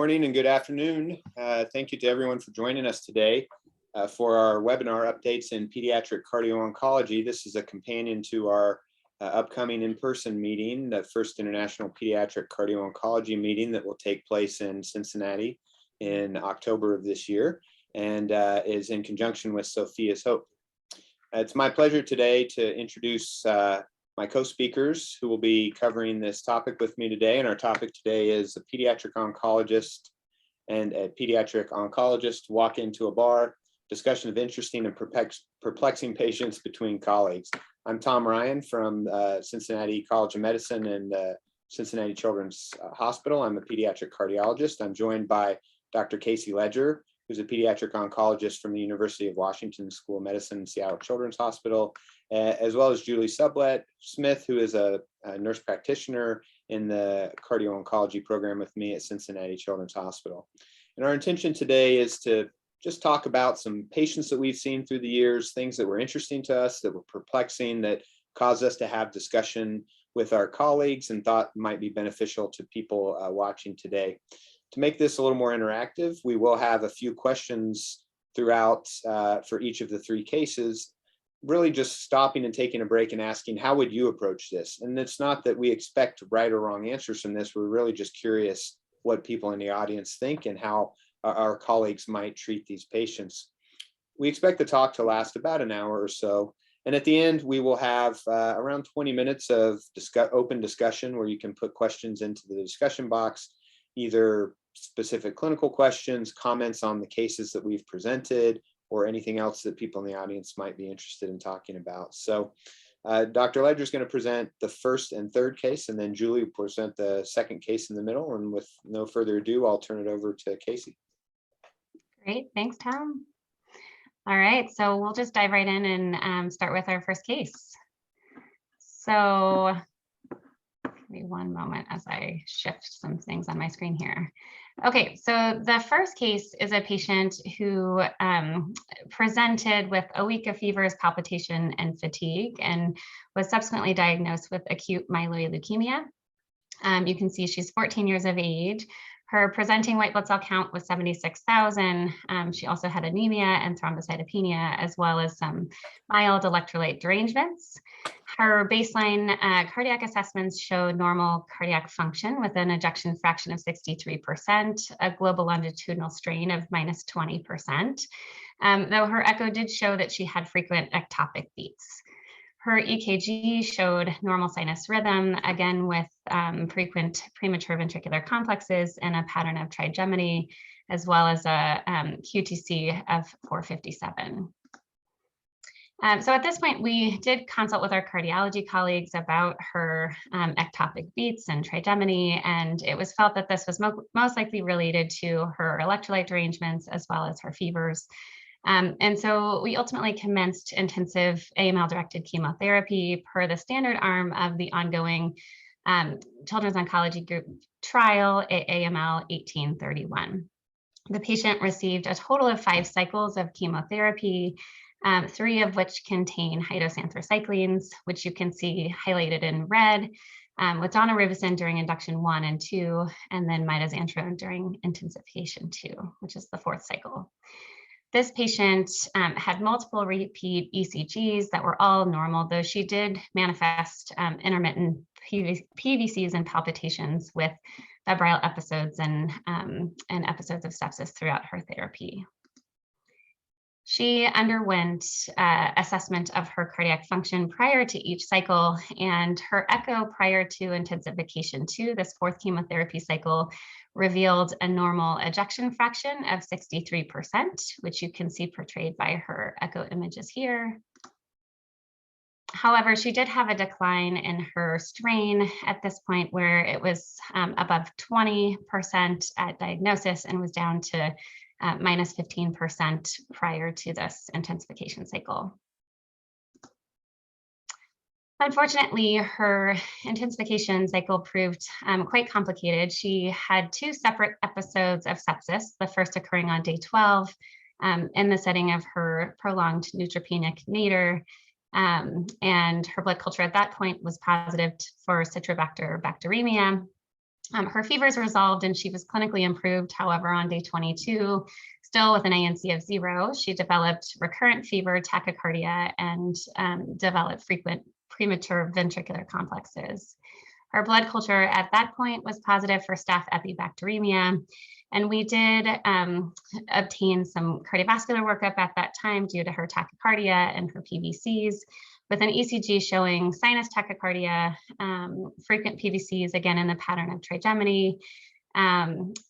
morning and good afternoon. Thank you to everyone for joining us today for our webinar updates in pediatric cardio-oncology. This is a companion to our upcoming in-person meeting, the first International Pediatric Cardio-Oncology meeting that will take place in Cincinnati in October of this year and is in conjunction with Sophia's Hope. It's my pleasure today to introduce my co-speakers who will be covering this topic with me today. And our topic today is a pediatric oncologist and a pediatric oncologist walk into a bar, discussion of interesting and perplexing patients between colleagues. I'm Tom Ryan from Cincinnati College of Medicine and Cincinnati Children's Hospital. I'm a pediatric cardiologist. I'm joined by Dr. Casey Ledger, who's a pediatric oncologist from the University of Washington School of Medicine, Seattle Children's Hospital, as well as Julie Sublett-Smith, who is a nurse practitioner in the cardio-oncology program with me at Cincinnati Children's Hospital. And our intention today is to just talk about some patients that we've seen through the years, things that were interesting to us, that were perplexing, that caused us to have discussion with our colleagues and thought might be beneficial to people watching today. To make this a little more interactive, we will have a few questions throughout for each of the three cases, really just stopping and taking a break and asking, how would you approach this? And it's not that we expect right or wrong answers from this. We're really just curious what people in the audience think and how our colleagues might treat these patients. We expect the talk to last about an hour or so. And at the end, we will have around 20 minutes of open discussion where you can put questions into the discussion box, either specific clinical questions, comments on the cases that we've presented, or anything else that people in the audience might be interested in talking about. So Dr. Ledger is going to present the first and third case, and then Julie will present the second case in the middle. And with no further ado, I'll turn it over to Casey. Great, thanks, Tom. All right, so we'll just dive right in and start with our first case. So give me one moment as I shift some things on my screen here. Okay, so the first case is a patient who presented with a week of fevers, palpitation, and fatigue, and was subsequently diagnosed with acute myeloid leukemia. You can see she's 14 years of age. Her presenting white blood cell count was 76,000. She also had anemia and thrombocytopenia, as well as some mild electrolyte derangements. Her baseline cardiac assessments showed normal cardiac function with an ejection fraction of 63%, a global longitudinal strain of -20%, though her echo did show that she had frequent ectopic beats. Her EKG showed normal sinus rhythm, again with frequent premature ventricular complexes and a pattern of trigeminy, as well as a QTc of 457. So at this point, we did consult with our cardiology colleagues about her ectopic beats and trigeminy, and it was felt that this was most likely related to her electrolyte derangements as well as her fevers. And so we ultimately commenced intensive AML-directed chemotherapy per the standard arm of the ongoing Children's Oncology Group trial, AML 1831. The patient received a total of 5 cycles of chemotherapy, 3 of which contain high-dose anthracyclines, which you can see highlighted in red, with daunorubicin during induction 1 and 2, and then mitoxantrone during intensification 2, which is the 4th cycle. This patient had multiple repeat ECGs that were all normal, though she did manifest intermittent PVCs and palpitations with febrile episodes and episodes of sepsis throughout her therapy. She underwent assessment of her cardiac function prior to each cycle, and her echo prior to intensification 2, this 4th chemotherapy cycle, revealed a normal ejection fraction of 63%, which you can see portrayed by her echo images here. However, she did have a decline in her strain at this point where it was above 20% at diagnosis and was down to -15% prior to this intensification cycle. Unfortunately, her intensification cycle proved quite complicated. She had 2 separate episodes of sepsis, the first occurring on day 12 in the setting of her prolonged neutropenic nadir, and her blood culture at that point was positive for Citrobacter bacteremia. Her fevers resolved and she was clinically improved. However, on day 22, still with an ANC of 0, she developed recurrent fever, tachycardia, and developed frequent premature ventricular complexes. Her blood culture at that point was positive for staph epibacteremia. And we did obtain some cardiovascular workup at that time due to her tachycardia and her PVCs, with an ECG showing sinus tachycardia, frequent PVCs, again in the pattern of trigeminy, a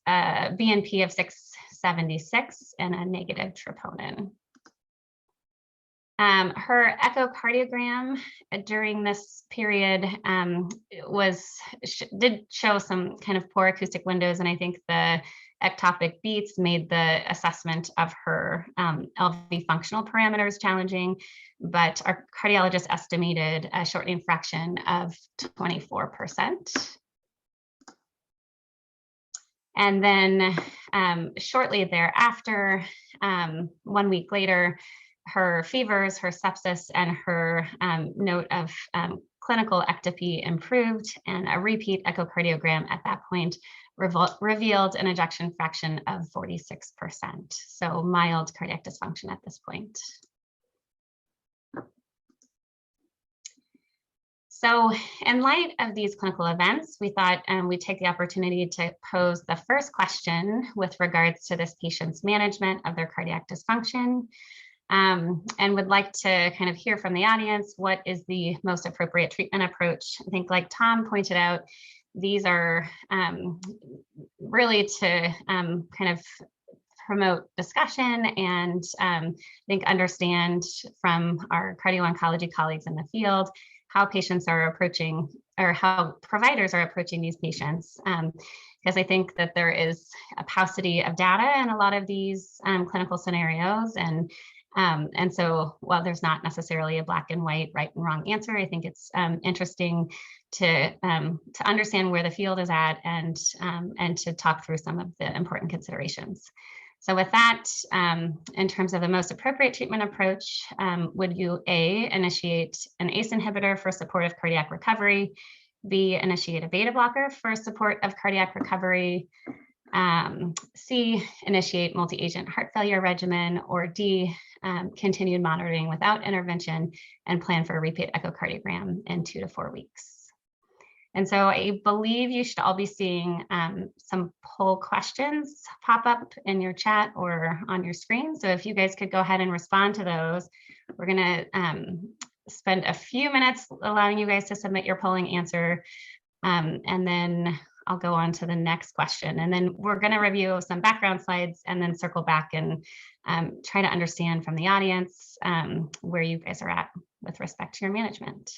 BNP of 676, and a negative troponin. Her echocardiogram during this period did show some kind of poor acoustic windows, and I think the ectopic beats made the assessment of her LV functional parameters challenging, but our cardiologist estimated a shortening fraction of 24%. And then shortly thereafter, 1 week later, her fevers, her sepsis, and her note of clinical ectopy improved, and a repeat echocardiogram at that point revealed an ejection fraction of 46%. So mild cardiac dysfunction at this point. So in light of these clinical events, we thought we'd take the opportunity to pose the first question with regards to this patient's management of their cardiac dysfunction. And would like to kind of hear from the audience, what is the most appropriate treatment approach? I think, like Tom pointed out, these are really to kind of promote discussion and I think understand from our cardio-oncology colleagues in the field how patients are approaching, or how providers are approaching these patients. Because I think that there is a paucity of data in a lot of these clinical scenarios, and so while there's not necessarily a black and white, right and wrong answer, I think it's interesting to understand where the field is at and to talk through some of the important considerations. So with that, in terms of the most appropriate treatment approach, would you A, initiate an ACE inhibitor for supportive cardiac recovery, B, initiate a beta blocker for support of cardiac recovery, C, initiate multi-agent heart failure regimen, or D, continued monitoring without intervention and plan for a repeat echocardiogram in 2 to 4 weeks. And so I believe you should all be seeing some poll questions pop up in your chat or on your screen. So if you guys could go ahead and respond to those, we're going to spend a few minutes allowing you guys to submit your polling answer, and then I'll go on to the next question. And then we're going to review some background slides and then circle back and try to understand from the audience where you guys are at with respect to your management.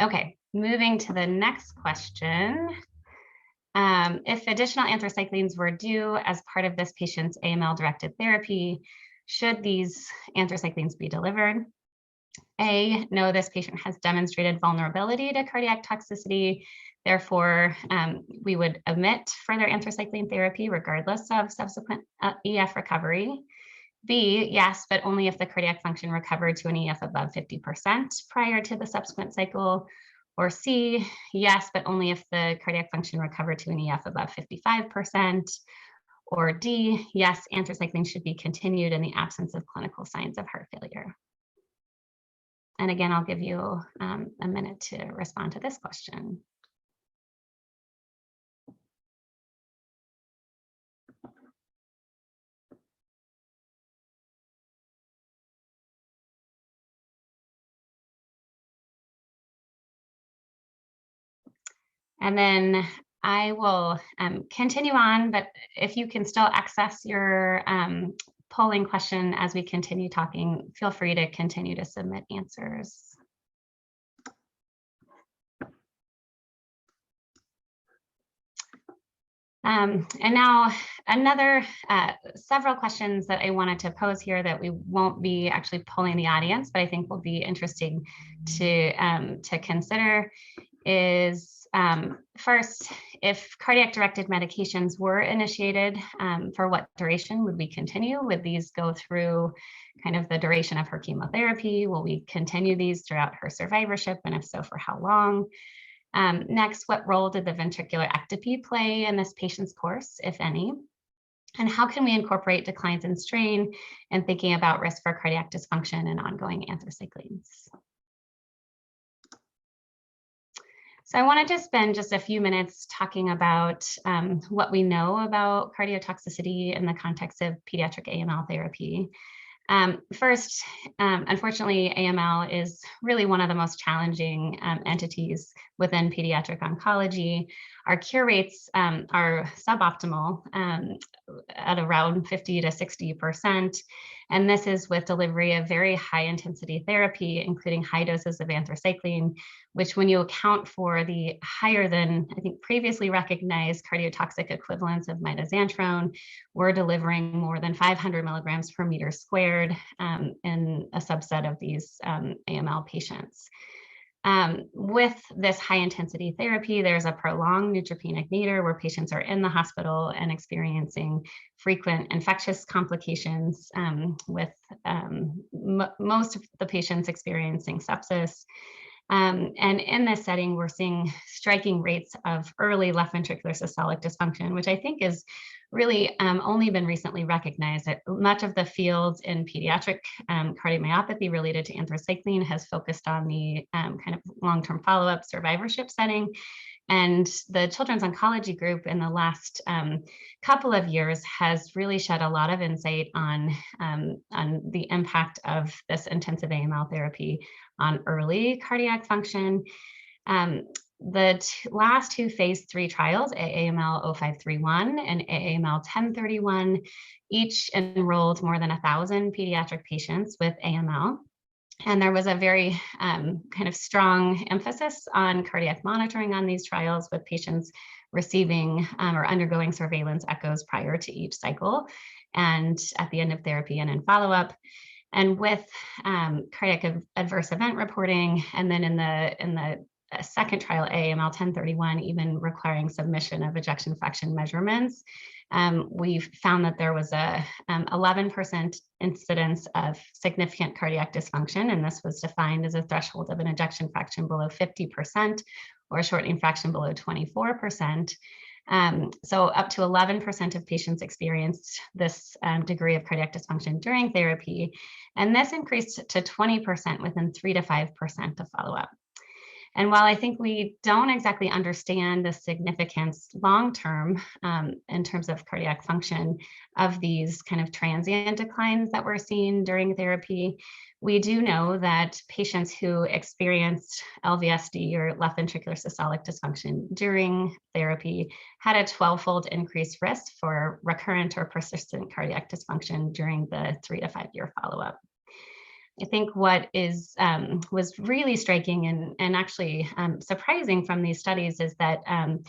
Okay, moving to the next question. If additional anthracyclines were due as part of this patient's AML-directed therapy, should these anthracyclines be delivered? A, no, this patient has demonstrated vulnerability to cardiac toxicity. Therefore, we would omit further anthracycline therapy regardless of subsequent EF recovery. B, yes, but only if the cardiac function recovered to an EF above 50% prior to the subsequent cycle. Or C, yes, but only if the cardiac function recovered to an EF above 55%. Or D, yes, anthracycline should be continued in the absence of clinical signs of heart failure. And again, I'll give you a minute to respond to this question. And then I will continue on, but if you can still access your polling question as we continue talking, feel free to continue to submit answers. And now several questions that I wanted to pose here that we won't be actually polling the audience, but I think will be interesting to consider is first, if cardiac-directed medications were initiated, for what duration would we continue? Would these go through kind of the duration of her chemotherapy? Will we continue these throughout her survivorship? And if so, for how long? Next, what role did the ventricular ectopy play in this patient's course, if any? And how can we incorporate declines in strain and thinking about risk for cardiac dysfunction and ongoing anthracyclines? So I wanted to spend just a few minutes talking about what we know about cardiotoxicity in the context of pediatric AML therapy. First, unfortunately, AML is really one of the most challenging entities within pediatric oncology. Our cure rates are suboptimal at around 50 to 60%. And this is with delivery of very high intensity therapy, including high doses of anthracycline, which when you account for the higher than, I think, previously recognized cardiotoxic equivalents of mitoxantrone, we're delivering more than 500 milligrams per meter squared in a subset of these AML patients. With this high intensity therapy, there's a prolonged neutropenic nadir where patients are in the hospital and experiencing frequent infectious complications, with most of the patients experiencing sepsis. And in this setting, we're seeing striking rates of early left ventricular systolic dysfunction, which I think is really only been recently recognized. That much of the field in pediatric cardiomyopathy related to anthracycline has focused on the kind of long-term follow-up survivorship setting. And the Children's Oncology Group in the last couple of years has really shed a lot of insight on the impact of this intensive AML therapy on early cardiac function. The last two phase 3 trials, AAML 0531 and AAML 1031, each enrolled more than 1,000 pediatric patients with AML. And there was a very kind of strong emphasis on cardiac monitoring on these trials, with patients receiving or undergoing surveillance echoes prior to each cycle and at the end of therapy and in follow-up. And with cardiac adverse event reporting, and then in the second trial, AML 1031, even requiring submission of ejection fraction measurements, we've found that there was a 11% incidence of significant cardiac dysfunction, and this was defined as a threshold of an ejection fraction below 50% or a shortening fraction below 24%. So up to 11% of patients experienced this degree of cardiac dysfunction during therapy, and this increased to 20% within 3 to 5% of follow-up. And while I think we don't exactly understand the significance long-term in terms of cardiac function of these kind of transient declines that we're seeing during therapy, we do know that patients who experienced LVSD or left ventricular systolic dysfunction during therapy had a 12-fold increased risk for recurrent or persistent cardiac dysfunction during the 3 to 5 year follow-up. I think what was really striking and actually surprising from these studies is that an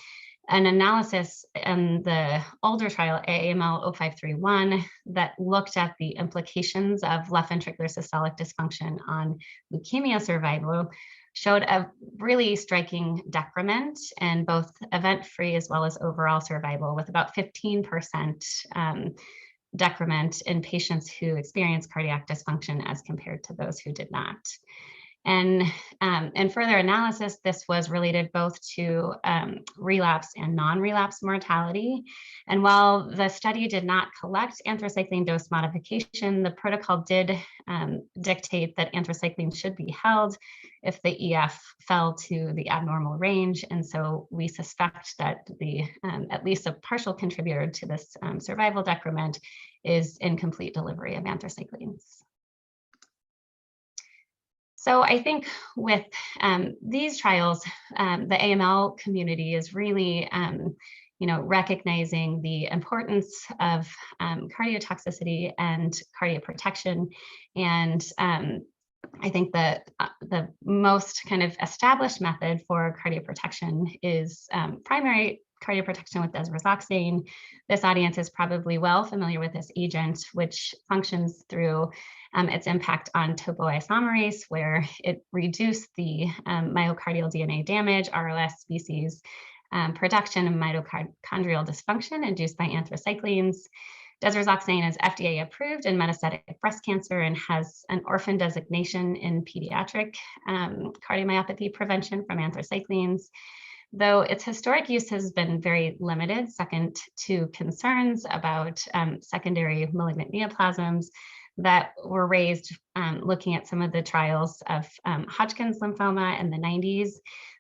analysis in the older trial, AAML 0531, that looked at the implications of left ventricular systolic dysfunction on leukemia survival, showed a really striking decrement in both event-free as well as overall survival, with about 15% decrement in patients who experienced cardiac dysfunction as compared to those who did not. And in further analysis, this was related both to relapse and non-relapse mortality. And while the study did not collect anthracycline dose modification, the protocol did dictate that anthracycline should be held if the EF fell to the abnormal range. And so we suspect that at least a partial contributor to this survival decrement is incomplete delivery of anthracyclines. So I think with these trials, the AML community is really recognizing the importance of cardiotoxicity and cardioprotection. And I think that the most kind of established method for cardioprotection is primary cardioprotection with desresoxane. This audience is probably well familiar with this agent, which functions through its impact on topoisomerase, where it reduced the myocardial DNA damage, ROS species, production of mitochondrial dysfunction induced by anthracyclines. Desrazoxane is FDA approved in metastatic breast cancer and has an orphan designation in pediatric cardiomyopathy prevention from anthracyclines, though its historic use has been very limited, second to concerns about secondary malignant neoplasms that were raised looking at some of the trials of Hodgkin's lymphoma in the 90s,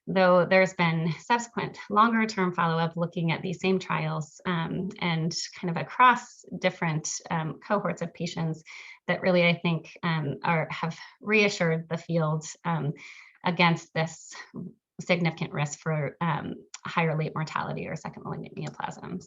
though there's been subsequent longer term follow-up looking at these same trials and kind of across different cohorts of patients that really, I think, have reassured the field against this significant risk for higher late mortality or second malignant neoplasms.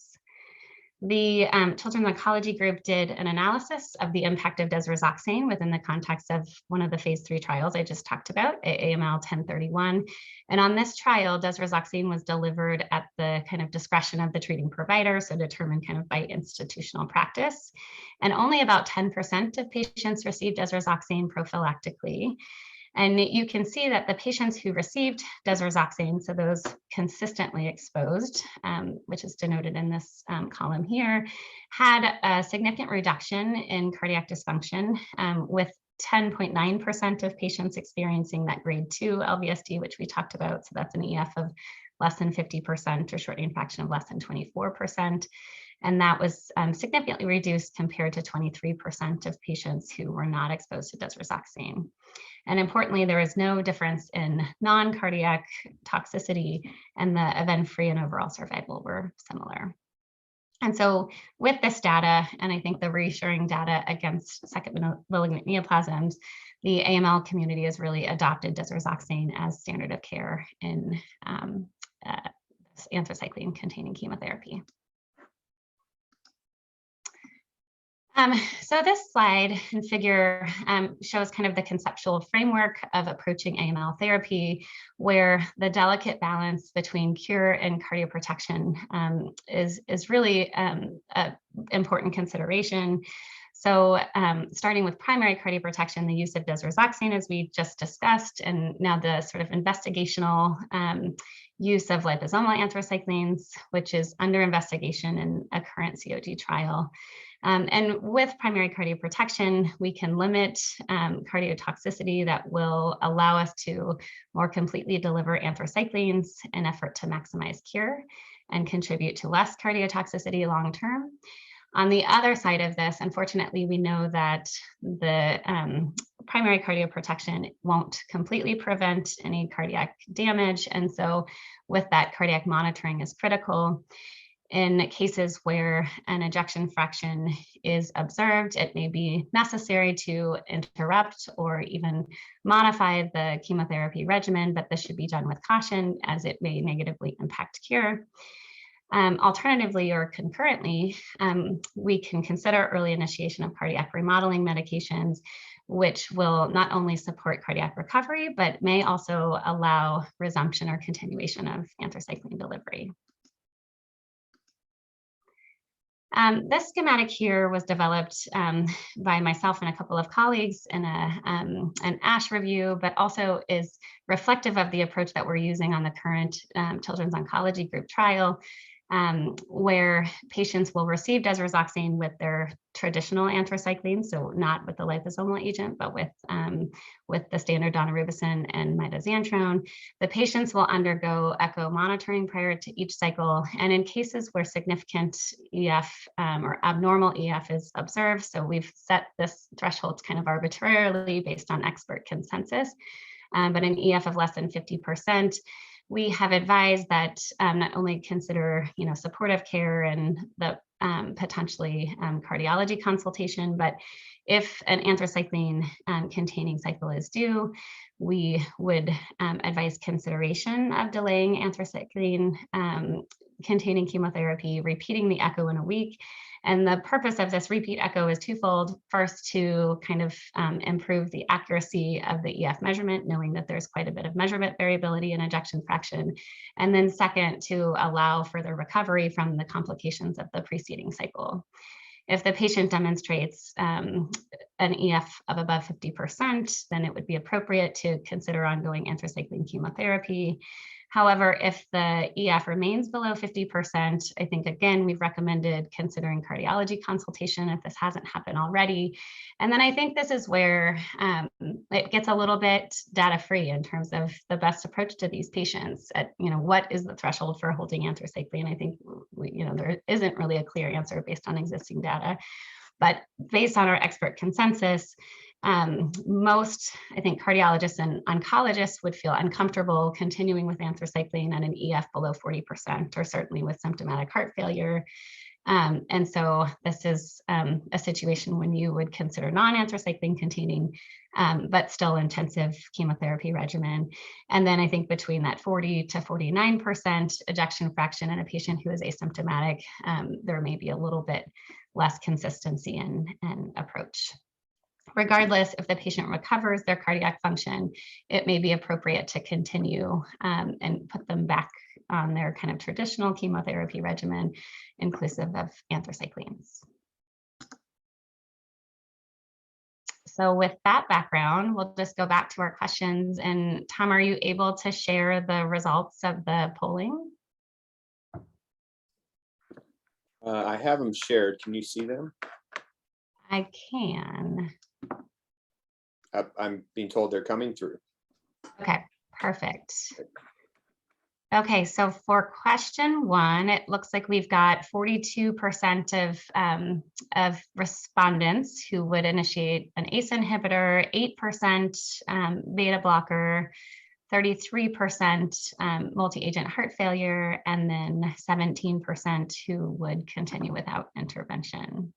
The Children's Oncology Group did an analysis of the impact of desrazoxane within the context of one of the phase 3 trials I just talked about, AML 1031. And on this trial, desrazoxane was delivered at the kind of discretion of the treating provider, so determined kind of by institutional practice. And only about 10% of patients received desrazoxane prophylactically. And you can see that the patients who received desrazoxane, so those consistently exposed, which is denoted in this column here, had a significant reduction in cardiac dysfunction, with 10.9% of patients experiencing that grade 2 LVSD, which we talked about. So that's an EF of less than 50% or shortening fraction of less than 24%. And that was significantly reduced compared to 23% of patients who were not exposed to desrazoxane. And importantly, there is no difference in non-cardiac toxicity, and the event-free and overall survival were similar. And so with this data, and I think the reassuring data against second malignant neoplasms, the AML community has really adopted desrazoxane as standard of care in anthracycline-containing chemotherapy. So this slide and figure shows kind of the conceptual framework of approaching AML therapy, where the delicate balance between cure and cardioprotection is really an important consideration. So starting with primary cardioprotection, the use of desrazoxane, as we just discussed, and now the sort of investigational use of liposomal anthracyclines, which is under investigation in a current COG trial. And with primary cardioprotection, we can limit cardiotoxicity that will allow us to more completely deliver anthracyclines in effort to maximize cure and contribute to less cardiotoxicity long term. On the other side of this, unfortunately, we know that the primary cardioprotection won't completely prevent any cardiac damage. And so with that, cardiac monitoring is critical. In cases where an ejection fraction is observed, it may be necessary to interrupt or even modify the chemotherapy regimen, but this should be done with caution as it may negatively impact cure. Alternatively or concurrently, we can consider early initiation of cardiac remodeling medications, which will not only support cardiac recovery, but may also allow resumption or continuation of anthracycline delivery. This schematic here was developed by myself and a couple of colleagues in an ASH review, but also is reflective of the approach that we're using on the current Children's Oncology Group trial, where patients will receive desrazoxane with their traditional anthracycline, so not with the liposomal agent, but with the standard daunorubicin and mitoxantrone. The patients will undergo echo monitoring prior to each cycle, and in cases where significant EF or abnormal EF is observed, so we've set this threshold kind of arbitrarily based on expert consensus, but an EF of less than 50%, we have advised that not only consider, supportive care and the potentially cardiology consultation, but if an anthracycline containing cycle is due, we would advise consideration of delaying anthracycline containing chemotherapy, repeating the echo in a week. And the purpose of this repeat echo is twofold. First, to kind of improve the accuracy of the EF measurement, knowing that there's quite a bit of measurement variability in ejection fraction. And then second, to allow further recovery from the complications of the preceding cycle. If the patient demonstrates an EF of above 50%, then it would be appropriate to consider ongoing anthracycline chemotherapy. However, if the EF remains below 50%, I think, again, we've recommended considering cardiology consultation if this hasn't happened already. And then I think this is where it gets a little bit data-free in terms of the best approach to these patients. At, what is the threshold for holding anthracycline? I think there isn't really a clear answer based on existing data, but based on our expert consensus, most, I think, cardiologists and oncologists would feel uncomfortable continuing with anthracycline at an EF below 40%, or certainly with symptomatic heart failure. And so this is a situation when you would consider non-anthracycline containing, but still intensive chemotherapy regimen. And then I think between that 40 to 49% ejection fraction in a patient who is asymptomatic, there may be a little bit less consistency in approach. Regardless, if the patient recovers their cardiac function, it may be appropriate to continue and put them back on their kind of traditional chemotherapy regimen, inclusive of anthracyclines. So with that background, we'll just go back to our questions. And Tom, are you able to share the results of the polling? I have them shared. Can you see them? I can. I'm being told they're coming through. Okay, perfect. Okay, so for question 1, it looks like we've got 42% of respondents who would initiate an ACE inhibitor, 8% beta blocker, 33% multi-agent heart failure, and then 17% who would continue without intervention.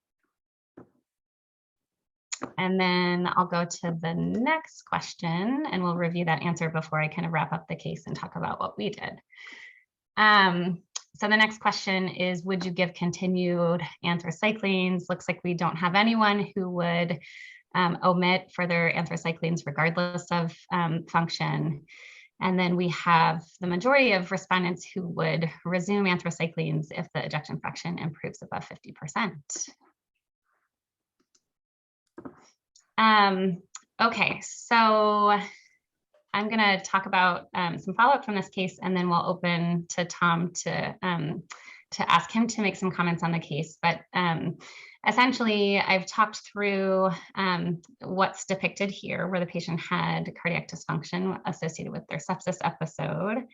And then I'll go to the next question and we'll review that answer before I kind of wrap up the case and talk about what we did. So the next question is, would you give continued anthracyclines? Looks like we don't have anyone who would omit further anthracyclines regardless of function. And then we have the majority of respondents who would resume anthracyclines if the ejection fraction improves above 50%. Okay, so I'm going to talk about some follow-up from this case, and then we'll open to Tom to ask him to make some comments on the case. But essentially, I've talked through what's depicted here, where the patient had cardiac dysfunction associated with their sepsis episode.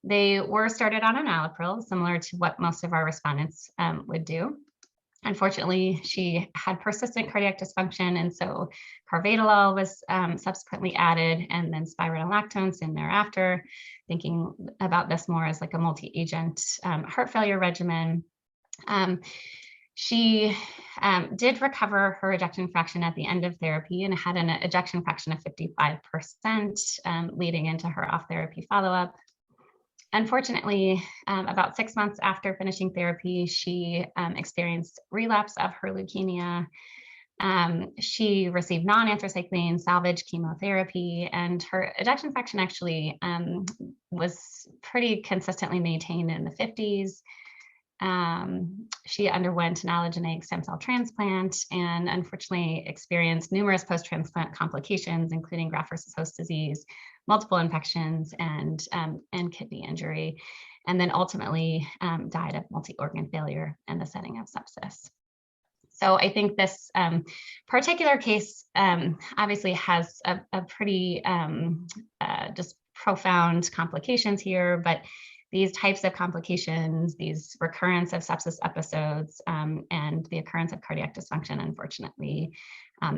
They were started on an allopril, similar to what most of our respondents would do. Unfortunately, she had persistent cardiac dysfunction, and so carvedilol was subsequently added, and then spironolactone soon thereafter, thinking about this more as like a multi-agent heart failure regimen. She did recover her ejection fraction at the end of therapy and had an ejection fraction of 55% leading into her off-therapy follow-up. Unfortunately, about 6 months after finishing therapy, she experienced relapse of her leukemia. She received non-anthracycline salvage chemotherapy, and her ejection fraction actually was pretty consistently maintained in the 50s. She underwent an allogeneic stem cell transplant and unfortunately experienced numerous post-transplant complications, including graft versus host disease, multiple infections, and kidney injury, and then ultimately died of multi-organ failure in the setting of sepsis. So I think this particular case obviously has a pretty just profound complications here, but these types of complications, these recurrence of sepsis episodes, and the occurrence of cardiac dysfunction, unfortunately,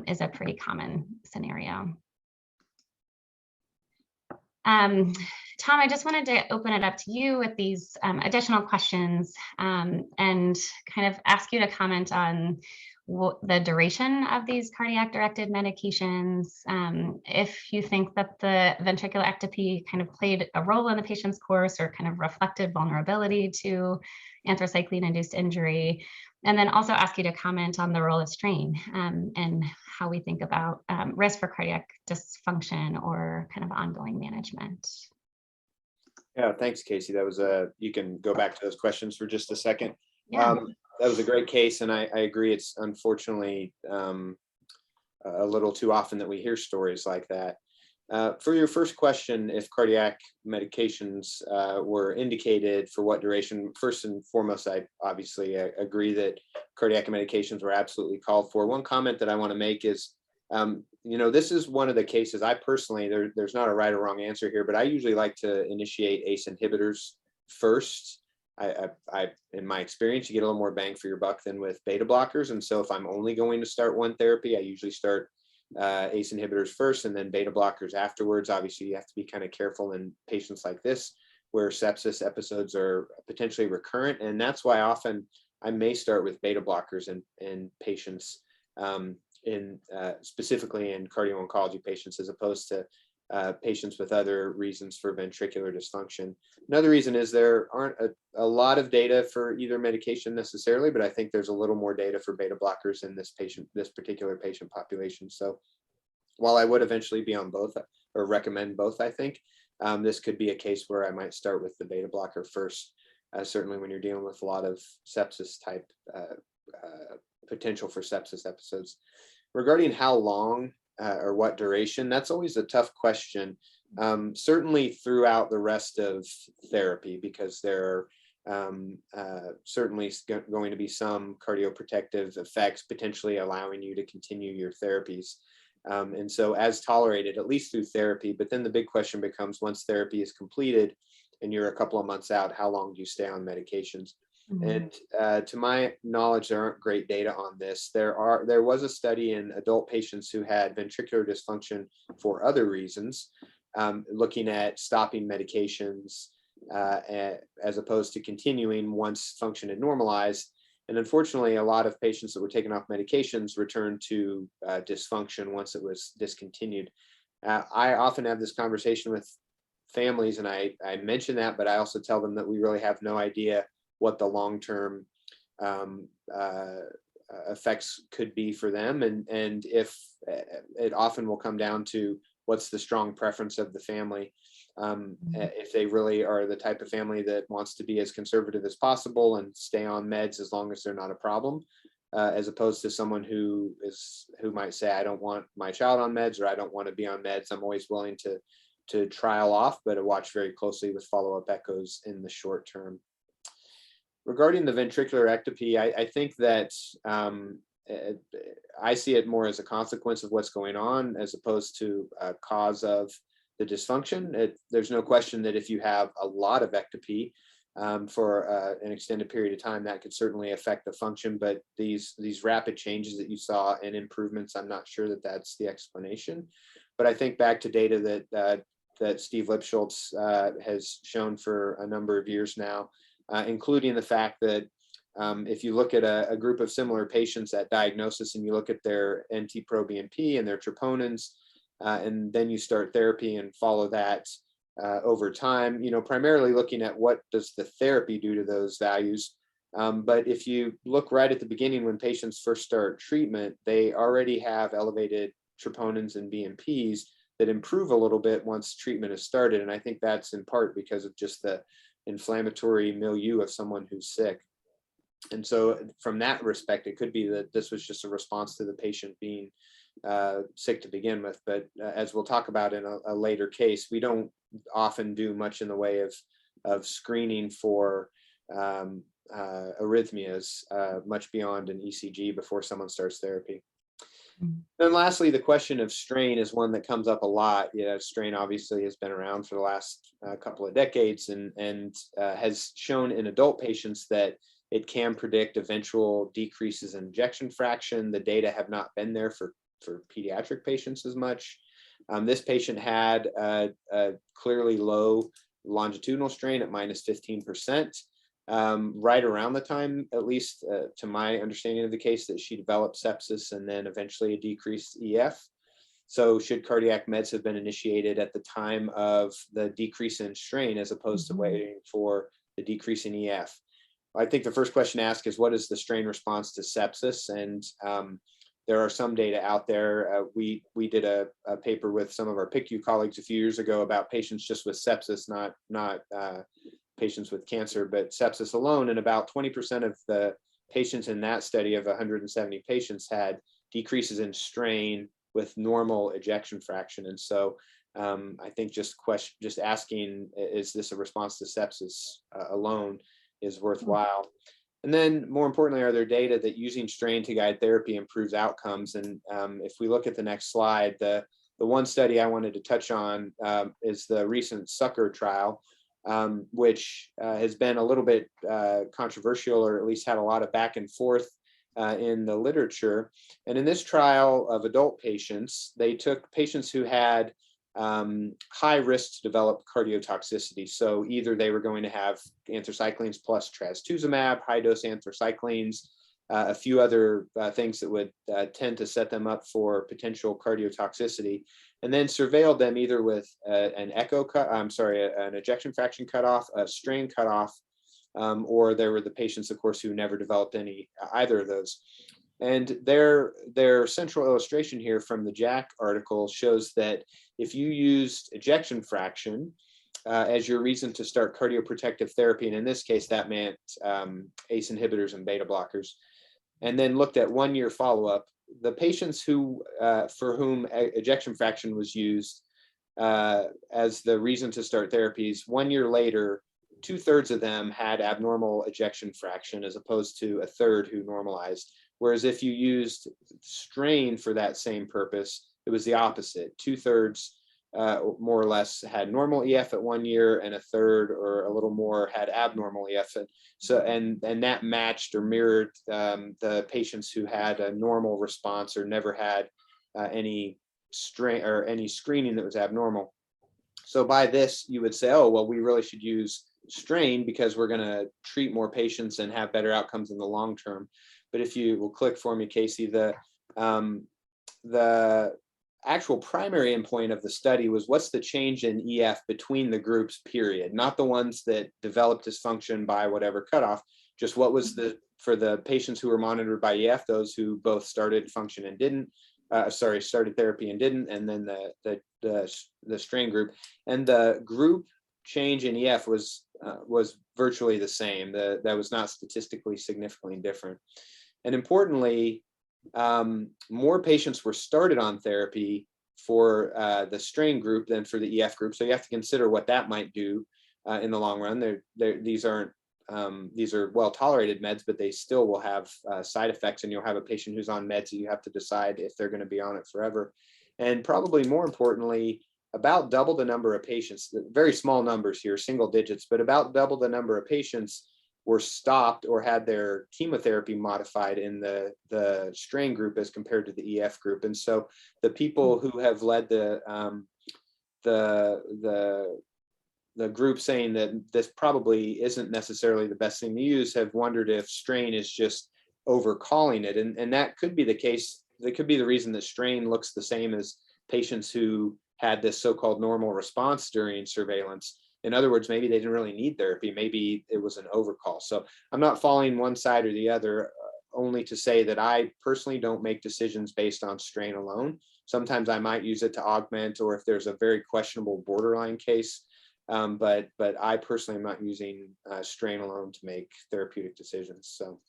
is a pretty common scenario. Tom, I just wanted to open it up to you with these additional questions and kind of ask you to comment on the duration of these cardiac-directed medications, if you think that the ventricular ectopy kind of played a role in the patient's course or kind of reflected vulnerability to anthracycline-induced injury, and then also ask you to comment on the role of strain and how we think about risk for cardiac dysfunction or kind of ongoing management. Yeah, thanks, Casey. That was you can go back to those questions for just a second. Yeah. That was a great case, and I agree. It's unfortunately a little too often that we hear stories like that. For your first question, if cardiac medications were indicated for what duration, first and foremost, I obviously agree that cardiac medications were absolutely called for. One comment that I want to make is, this is one of the cases I personally, there's not a right or wrong answer here, but I usually like to initiate ACE inhibitors first. In my experience, you get a little more bang for your buck than with beta blockers. And so if I'm only going to start one therapy, I usually start ACE inhibitors first and then beta blockers afterwards. Obviously, you have to be kind of careful in patients like this where sepsis episodes are potentially recurrent. And that's why often I may start with beta blockers in patients, specifically in cardio-oncology patients, as opposed to patients with other reasons for ventricular dysfunction. Another reason is there aren't a lot of data for either medication necessarily, but I think there's a little more data for beta blockers in this particular patient population. So while I would eventually be on both or recommend both, I think this could be a case where I might start with the beta blocker first, certainly when you're dealing with a lot of sepsis type potential for sepsis episodes. Regarding how long or what duration, that's always a tough question. Certainly throughout the rest of therapy, because there are certainly going to be some cardioprotective effects potentially allowing you to continue your therapies. And so as tolerated, at least through therapy, but then the big question becomes once therapy is completed and you're a couple of months out, how long do you stay on medications? And to my knowledge, there aren't great data on this. There was a study in adult patients who had ventricular dysfunction for other reasons, looking at stopping medications as opposed to continuing once function had normalized. And unfortunately, a lot of patients that were taken off medications returned to dysfunction once it was discontinued. I often have this conversation with families, and I mention that, but I also tell them that we really have no idea what the long-term effects could be for them. And if it often will come down to what's the strong preference of the family. If they really are the type of family that wants to be as conservative as possible and stay on meds as long as they're not a problem, as opposed to someone who might say, I don't want my child on meds, or I don't want to be on meds. I'm always willing to trial off, but to watch very closely with follow-up echoes in the short term. Regarding the ventricular ectopy, I think that I see it more as a consequence of what's going on as opposed to a cause of the dysfunction. There's no question that if you have a lot of ectopy for an extended period of time, that could certainly affect the function. But these rapid changes that you saw and improvements, I'm not sure that that's the explanation. But I think back to data that Steve Lipschultz has shown for a number of years now, including the fact that if you look at a group of similar patients at diagnosis and you look at their NT-proBNP and their troponins, and then you start therapy and follow that over time, primarily looking at what does the therapy do to those values. But if you look right at the beginning when patients first start treatment, they already have elevated troponins and BNPs that improve a little bit once treatment is started. And I think that's in part because of just the inflammatory milieu of someone who's sick. And so from that respect, it could be that this was just a response to the patient being sick to begin with. But as we'll talk about in a later case, we don't often do much in the way of screening for arrhythmias much beyond an ECG before someone starts therapy. Then lastly, the question of strain is one that comes up a lot. Strain obviously has been around for the last couple of decades and has shown in adult patients that it can predict eventual decreases in ejection fraction. The data have not been there for pediatric patients as much. This patient had a clearly low longitudinal strain at -15%. Right around the time, at least to my understanding of the case, that she developed sepsis and then eventually a decreased EF. So should cardiac meds have been initiated at the time of the decrease in strain as opposed to waiting for the decrease in EF? I think the first question to ask is, what is the strain response to sepsis? And there are some data out there. We did a paper with some of our PICU colleagues a few years ago about patients just with sepsis, not patients with cancer, but sepsis alone. And about 20% of the patients in that study of 170 patients had decreases in strain with normal ejection fraction. And so I think just asking, is this a response to sepsis alone, is worthwhile. And then more importantly, are there data that using strain to guide therapy improves outcomes? And if we look at the next slide, the one study I wanted to touch on is the recent Sucker trial, which has been a little bit controversial, or at least had a lot of back and forth in the literature. And in this trial of adult patients, they took patients who had high risk to develop cardiotoxicity. So either they were going to have anthracyclines plus trastuzumab, high dose anthracyclines, a few other things that would tend to set them up for potential cardiotoxicity, and then surveilled them either with an ejection fraction cutoff, a strain cutoff, or there were the patients, of course, who never developed either of those. And their central illustration here from the Jack article shows that if you used ejection fraction as your reason to start cardioprotective therapy, and in this case that meant ACE inhibitors and beta blockers, and then looked at 1 year follow-up, the patients who for whom ejection fraction was used as the reason to start therapies, 1 year later, 2/3 of them had abnormal ejection fraction as opposed to 1/3 who normalized. Whereas if you used strain for that same purpose, it was the opposite. 2/3 more or less had normal EF at 1 year, and 1/3 or a little more had abnormal EF. And that matched or mirrored the patients who had a normal response or never had any strain or any screening that was abnormal. So by this, you would say, oh, well, we really should use strain because we're going to treat more patients and have better outcomes in the long term. But if you will click for me, Casey, the actual primary endpoint of the study was what's the change in EF between the groups, period, not the ones that developed dysfunction by whatever cutoff, just what was for the patients who were monitored by EF, those who both started function and didn't, started therapy and didn't, and then the strain group. And the group change in EF was virtually the same. That was not statistically significantly different. And importantly, more patients were started on therapy for the strain group than for the EF group. So you have to consider what that might do in the long run. These are well-tolerated meds, but they still will have side effects, and you'll have a patient who's on meds that you have to decide if they're going to be on it forever. And probably more importantly, about double the number of patients, very small numbers here, single digits, but about double the number of patients were stopped or had their chemotherapy modified in the strain group as compared to the EF group. And so the people who have led the group saying that this probably isn't necessarily the best thing to use have wondered if strain is just overcalling it. And that could be the case. That could be the reason that strain looks the same as patients who had this so-called normal response during surveillance. In other words, maybe they didn't really need therapy. Maybe it was an overcall. So I'm not falling one side or the other, only to say that I personally don't make decisions based on strain alone. Sometimes I might use it to augment, or if there's a very questionable borderline case. But I personally am not using strain alone to make therapeutic decisions. So.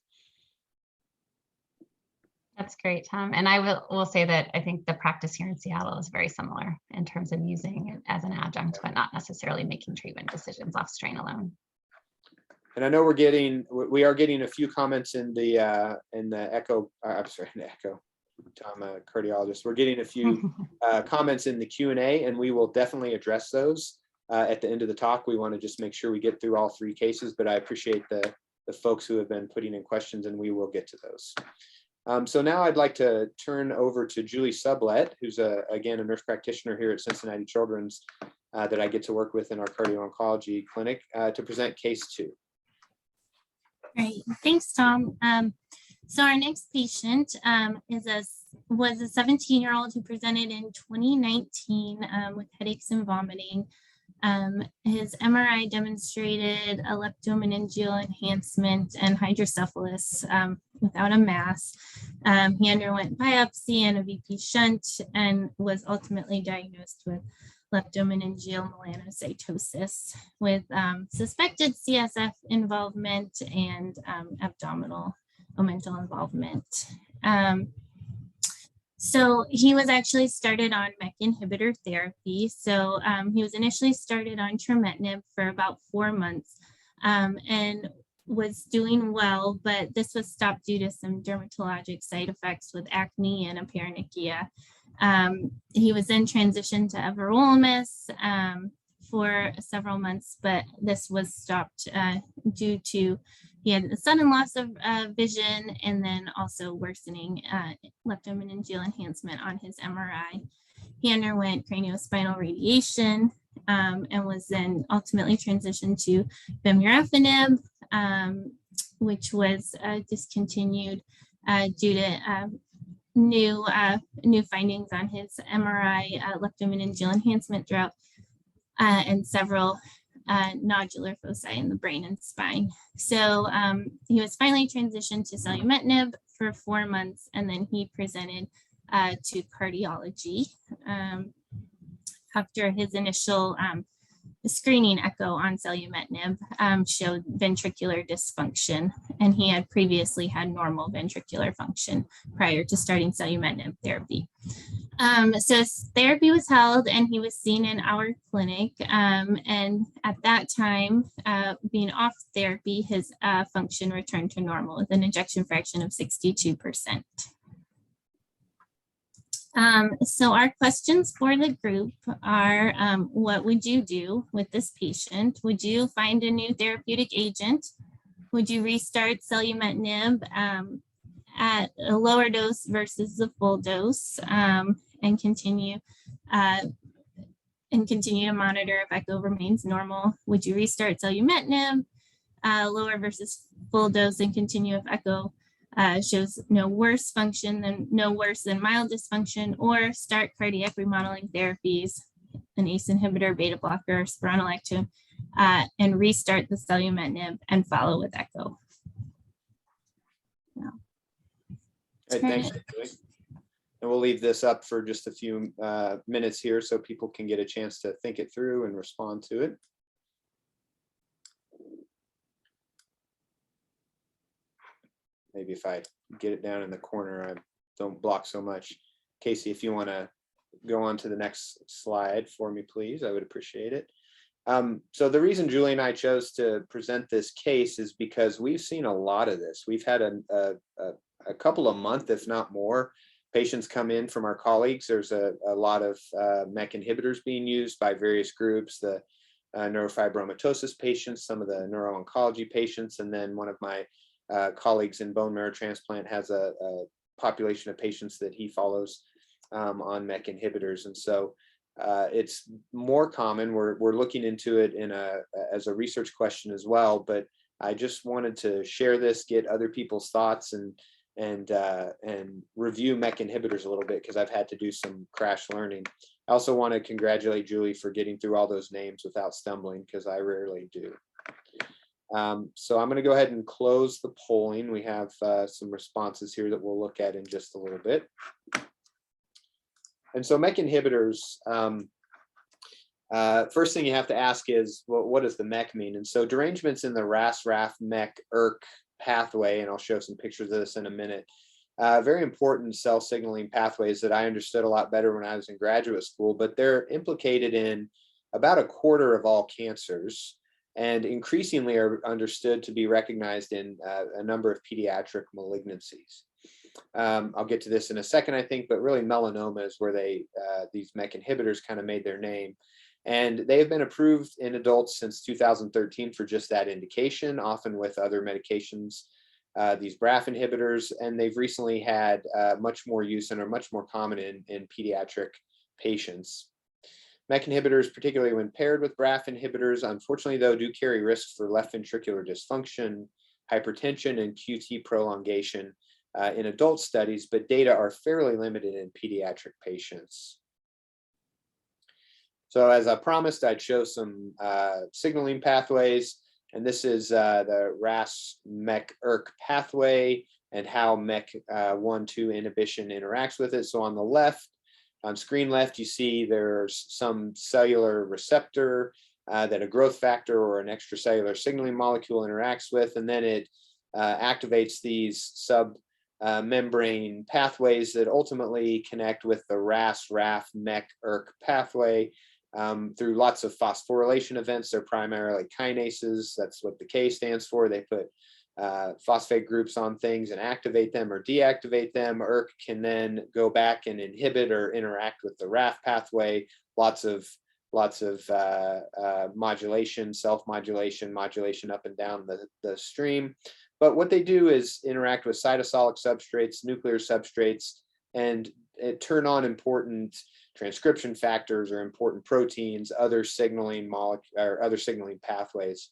That's great, Tom. And I will say that I think the practice here in Seattle is very similar in terms of using it as an adjunct, but not necessarily making treatment decisions off strain alone. And I know we are getting a few comments in the echo. I'm sorry, in the echo. Tom, a cardiologist. We're getting a few comments in the Q&A, and we will definitely address those at the end of the talk. We want to just make sure we get through all three cases, but I appreciate the folks who have been putting in questions, and we will get to those. So now I'd like to turn over to Julie Sublett, who's again a nurse practitioner here at Cincinnati Children's that I get to work with in our cardio-oncology clinic to present case 2. Great, thanks, Tom. So our next patient was a 17-year-old who presented in 2019 with headaches and vomiting. His MRI demonstrated a leptomeningeal enhancement and hydrocephalus without a mass. He underwent biopsy and a VP shunt and was ultimately diagnosed with leptomeningeal melanocytosis with suspected CSF involvement and abdominal omental involvement. So he was actually started on MEK inhibitor therapy. So he was initially started on trametinib for about 4 months and was doing well, but this was stopped due to some dermatologic side effects with acne and paronychia. He was then transitioned to everolimus for several months, but this was stopped due to he had a sudden loss of vision and then also worsening leptomeningeal enhancement on his MRI. He underwent craniospinal radiation and was then ultimately transitioned to vemurafenib, which was discontinued due to new findings on his MRI leptomeningeal enhancement throughout and several nodular foci in the brain and spine. So he was finally transitioned to selumetinib for 4 months, and then he presented to cardiology after his initial screening echo on selumetinib showed ventricular dysfunction, and he had previously had normal ventricular function prior to starting selumetinib therapy. So therapy was held and he was seen in our clinic. And at that time, being off therapy, his function returned to normal with an ejection fraction of 62%. So our questions for the group are, what would you do with this patient? Would you find a new therapeutic agent? Would you restart selumetinib at a lower dose versus the full dose and continue to monitor if echo remains normal? Would you restart selumetinib lower versus full dose and continue if echo shows no worse than mild dysfunction, or start cardiac remodeling therapies, an ACE inhibitor, beta blocker, spironolactone, and restart the selumetinib and follow with echo? All right, thanks. And we'll leave this up for just a few minutes here so people can get a chance to think it through and respond to it. Maybe if I get it down in the corner, I don't block so much. Casey, if you want to go on to the next slide for me, please, I would appreciate it. So the reason Julie and I chose to present this case is because we've seen a lot of this. We've had a couple of months, if not more, patients come in from our colleagues. There's a lot of MEK inhibitors being used by various groups, the neurofibromatosis patients, some of the neuro-oncology patients, and then one of my colleagues in bone marrow transplant has a population of patients that he follows on MEK inhibitors. And so it's more common. We're looking into it as a research question as well, but I just wanted to share this, get other people's thoughts, and review MEK inhibitors a little bit because I've had to do some crash learning. I also want to congratulate Julie for getting through all those names without stumbling, because I rarely do. So I'm going to go ahead and close the polling. We have some responses here that we'll look at in just a little bit. And so MEK inhibitors, first thing you have to ask is, well, what does the MEK mean? And so derangements in the RAS, RAF, MEK, ERK pathway, and I'll show some pictures of this in a minute, very important cell signaling pathways that I understood a lot better when I was in graduate school, but they're implicated in about a quarter of all cancers, and increasingly are understood to be recognized in a number of pediatric malignancies. I'll get to this in a second, I think, but really melanoma is where these MEK inhibitors kind of made their name. And they have been approved in adults since 2013 for just that indication, often with other medications, these BRAF inhibitors, and they've recently had much more use and are much more common in pediatric patients. MEK inhibitors, particularly when paired with BRAF inhibitors, unfortunately, though, do carry risks for left ventricular dysfunction, hypertension, and QT prolongation in adult studies, but data are fairly limited in pediatric patients. So as I promised, I'd show some signaling pathways, and this is the RAS-MEK-ERK pathway and how MEK1/2 inhibition interacts with it. So on the left, on screen left, you see there's some cellular receptor that a growth factor or an extracellular signaling molecule interacts with, and then it activates these membrane pathways that ultimately connect with the RAS, RAF, MEK, ERK pathway through lots of phosphorylation events. They're primarily kinases. That's what the K stands for. They put phosphate groups on things and activate them or deactivate them. ERK can then go back and inhibit or interact with the RAF pathway. Lots of modulation, self-modulation, modulation up and down the stream. But what they do is interact with cytosolic substrates, nuclear substrates, and turn on important transcription factors or important proteins, other signaling or other signaling pathways.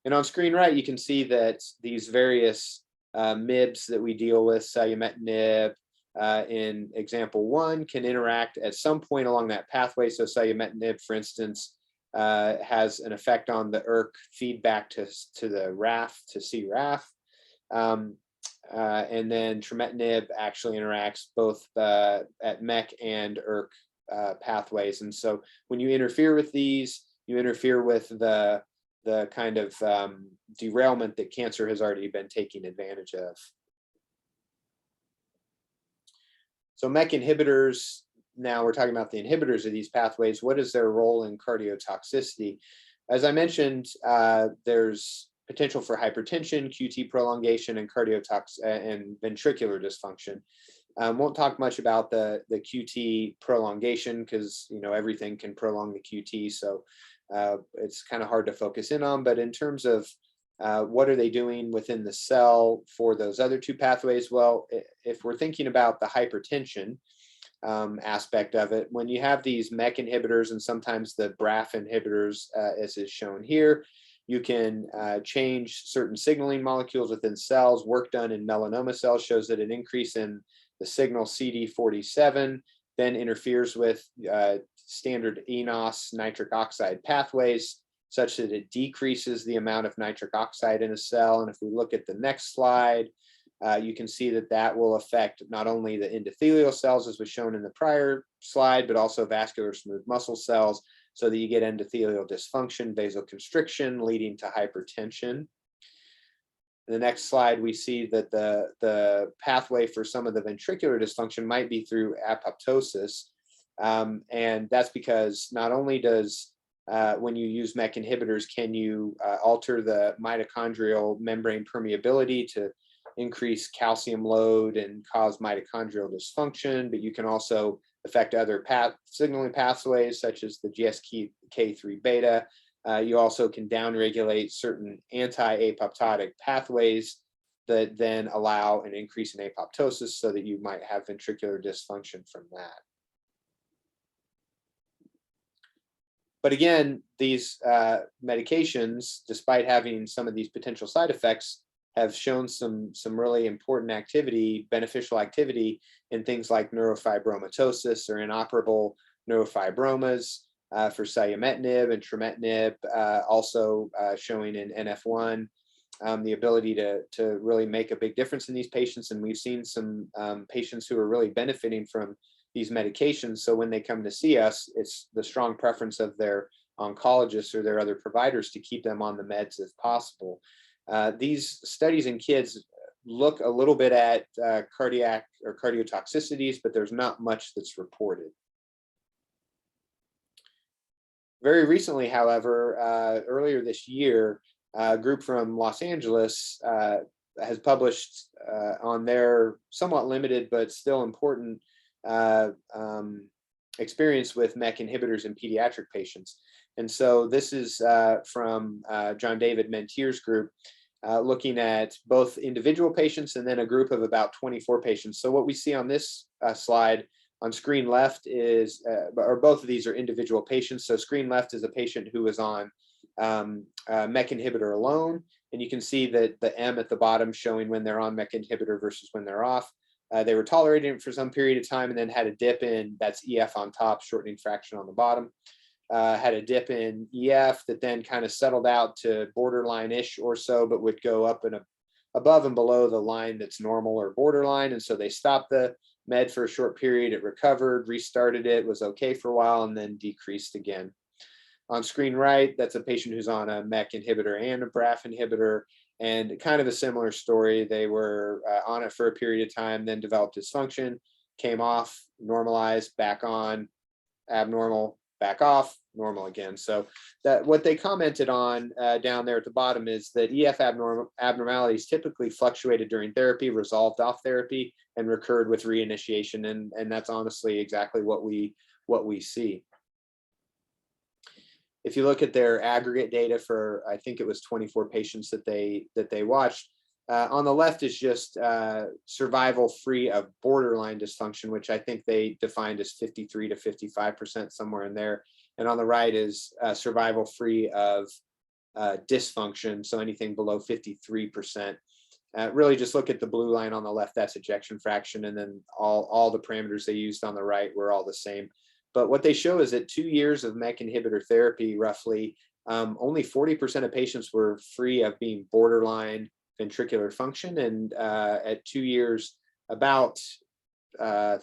And on screen right, you can see that these various MIBs that we deal with, selumetinib, in example 1, can interact at some point along that pathway. So selumetinib, for instance, has an effect on the ERK feedback to the RAF, to CRAF. And then trametinib actually interacts both at MEK and ERK pathways. And so when you interfere with these, you interfere with the kind of derailment that cancer has already been taking advantage of. So MEK inhibitors, now we're talking about the inhibitors of these pathways. What is their role in cardiotoxicity? As I mentioned, there's potential for hypertension, QT prolongation, and and ventricular dysfunction. Won't talk much about the QT prolongation because everything can prolong the QT, so it's kind of hard to focus in on. But in terms of what are they doing within the cell for those other two pathways? Well, if we're thinking about the hypertension aspect of it, when you have these MEK inhibitors and sometimes the BRAF inhibitors, as is shown here, you can change certain signaling molecules within cells. Work done in melanoma cells shows that an increase in the signal CD47 then interferes with standard eNOS nitric oxide pathways, such that it decreases the amount of nitric oxide in a cell. And if we look at the next slide, you can see that that will affect not only the endothelial cells, as was shown in the prior slide, but also vascular smooth muscle cells, so that you get endothelial dysfunction, vasoconstriction, leading to hypertension. In the next slide, we see that the pathway for some of the ventricular dysfunction might be through apoptosis. And that's because not only does when you use MEK inhibitors, can you alter the mitochondrial membrane permeability to increase calcium load and cause mitochondrial dysfunction, but you can also affect other signaling pathways such as the GSK3 beta. You also can downregulate certain anti-apoptotic pathways that then allow an increase in apoptosis, so that you might have ventricular dysfunction from that. But again, these medications, despite having some of these potential side effects, have shown some really important activity, beneficial activity in things like neurofibromatosis or inoperable neurofibromas for selumetinib and trametinib, also showing in NF1 the ability to really make a big difference in these patients. And we've seen some patients who are really benefiting from these medications. So when they come to see us, it's the strong preference of their oncologists or their other providers to keep them on the meds if possible. These studies in kids look a little bit at cardiac or cardiotoxicities, but there's not much that's reported. Very recently, however, earlier this year, a group from Los Angeles has published on their somewhat limited but still important experience with MEK inhibitors in pediatric patients. And so this is from John David Mentier's group, looking at both individual patients and then a group of about 24 patients. So what we see on this slide on screen left is, or both of these are individual patients. So screen left is a patient who was on MEK inhibitor alone. And you can see that the M at the bottom showing when they're on MEK inhibitor versus when they're off. They were tolerating it for some period of time and then had a dip in, that's EF on top, shortening fraction on the bottom. Had a dip in EF that then kind of settled out to borderline-ish or so, but would go up and above and below the line that's normal or borderline. And so they stopped the med for a short period, it recovered, restarted it, was okay for a while, and then decreased again. On screen right, that's a patient who's on a MEK inhibitor and a BRAF inhibitor. And kind of a similar story. They were on it for a period of time, then developed dysfunction, came off, normalized, back on, abnormal, back off, normal again. So that what they commented on down there at the bottom is that EF abnormalities typically fluctuated during therapy, resolved off therapy, and recurred with reinitiation. And that's honestly exactly what we see. If you look at their aggregate data for, I think it was 24 patients that they watched, on the left is just survival free of borderline dysfunction, which I think they defined as 53 to 55%, somewhere in there. And on the right is survival free of dysfunction, so anything below 53%. Really just look at the blue line on the left, that's ejection fraction, and then all the parameters they used on the right were all the same. But what they show is that 2 years of MEK inhibitor therapy, roughly, only 40% of patients were free of being borderline ventricular function. And at 2 years, about 30%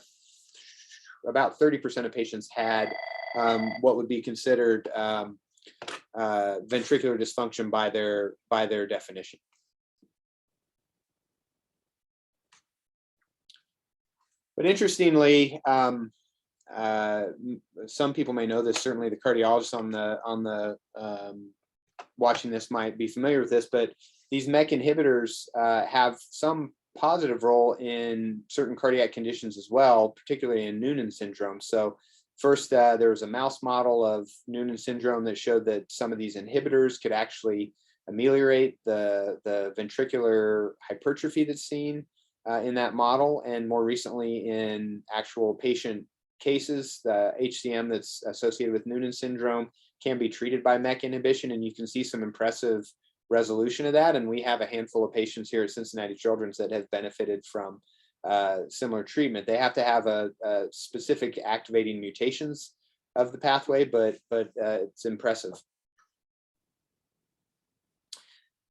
of patients had what would be considered ventricular dysfunction by their definition. But interestingly, some people may know this, certainly the cardiologists on the watching this might be familiar with this, but these MEK inhibitors have some positive role in certain cardiac conditions as well, particularly in Noonan syndrome. So first, there was a mouse model of Noonan syndrome that showed that some of these inhibitors could actually ameliorate the ventricular hypertrophy that's seen in that model. And more recently in actual patient cases, the HCM that's associated with Noonan syndrome can be treated by MEK inhibition, and you can see some impressive resolution of that. And we have a handful of patients here at Cincinnati Children's that have benefited from similar treatment. They have to have a specific activating mutations of the pathway, but it's impressive.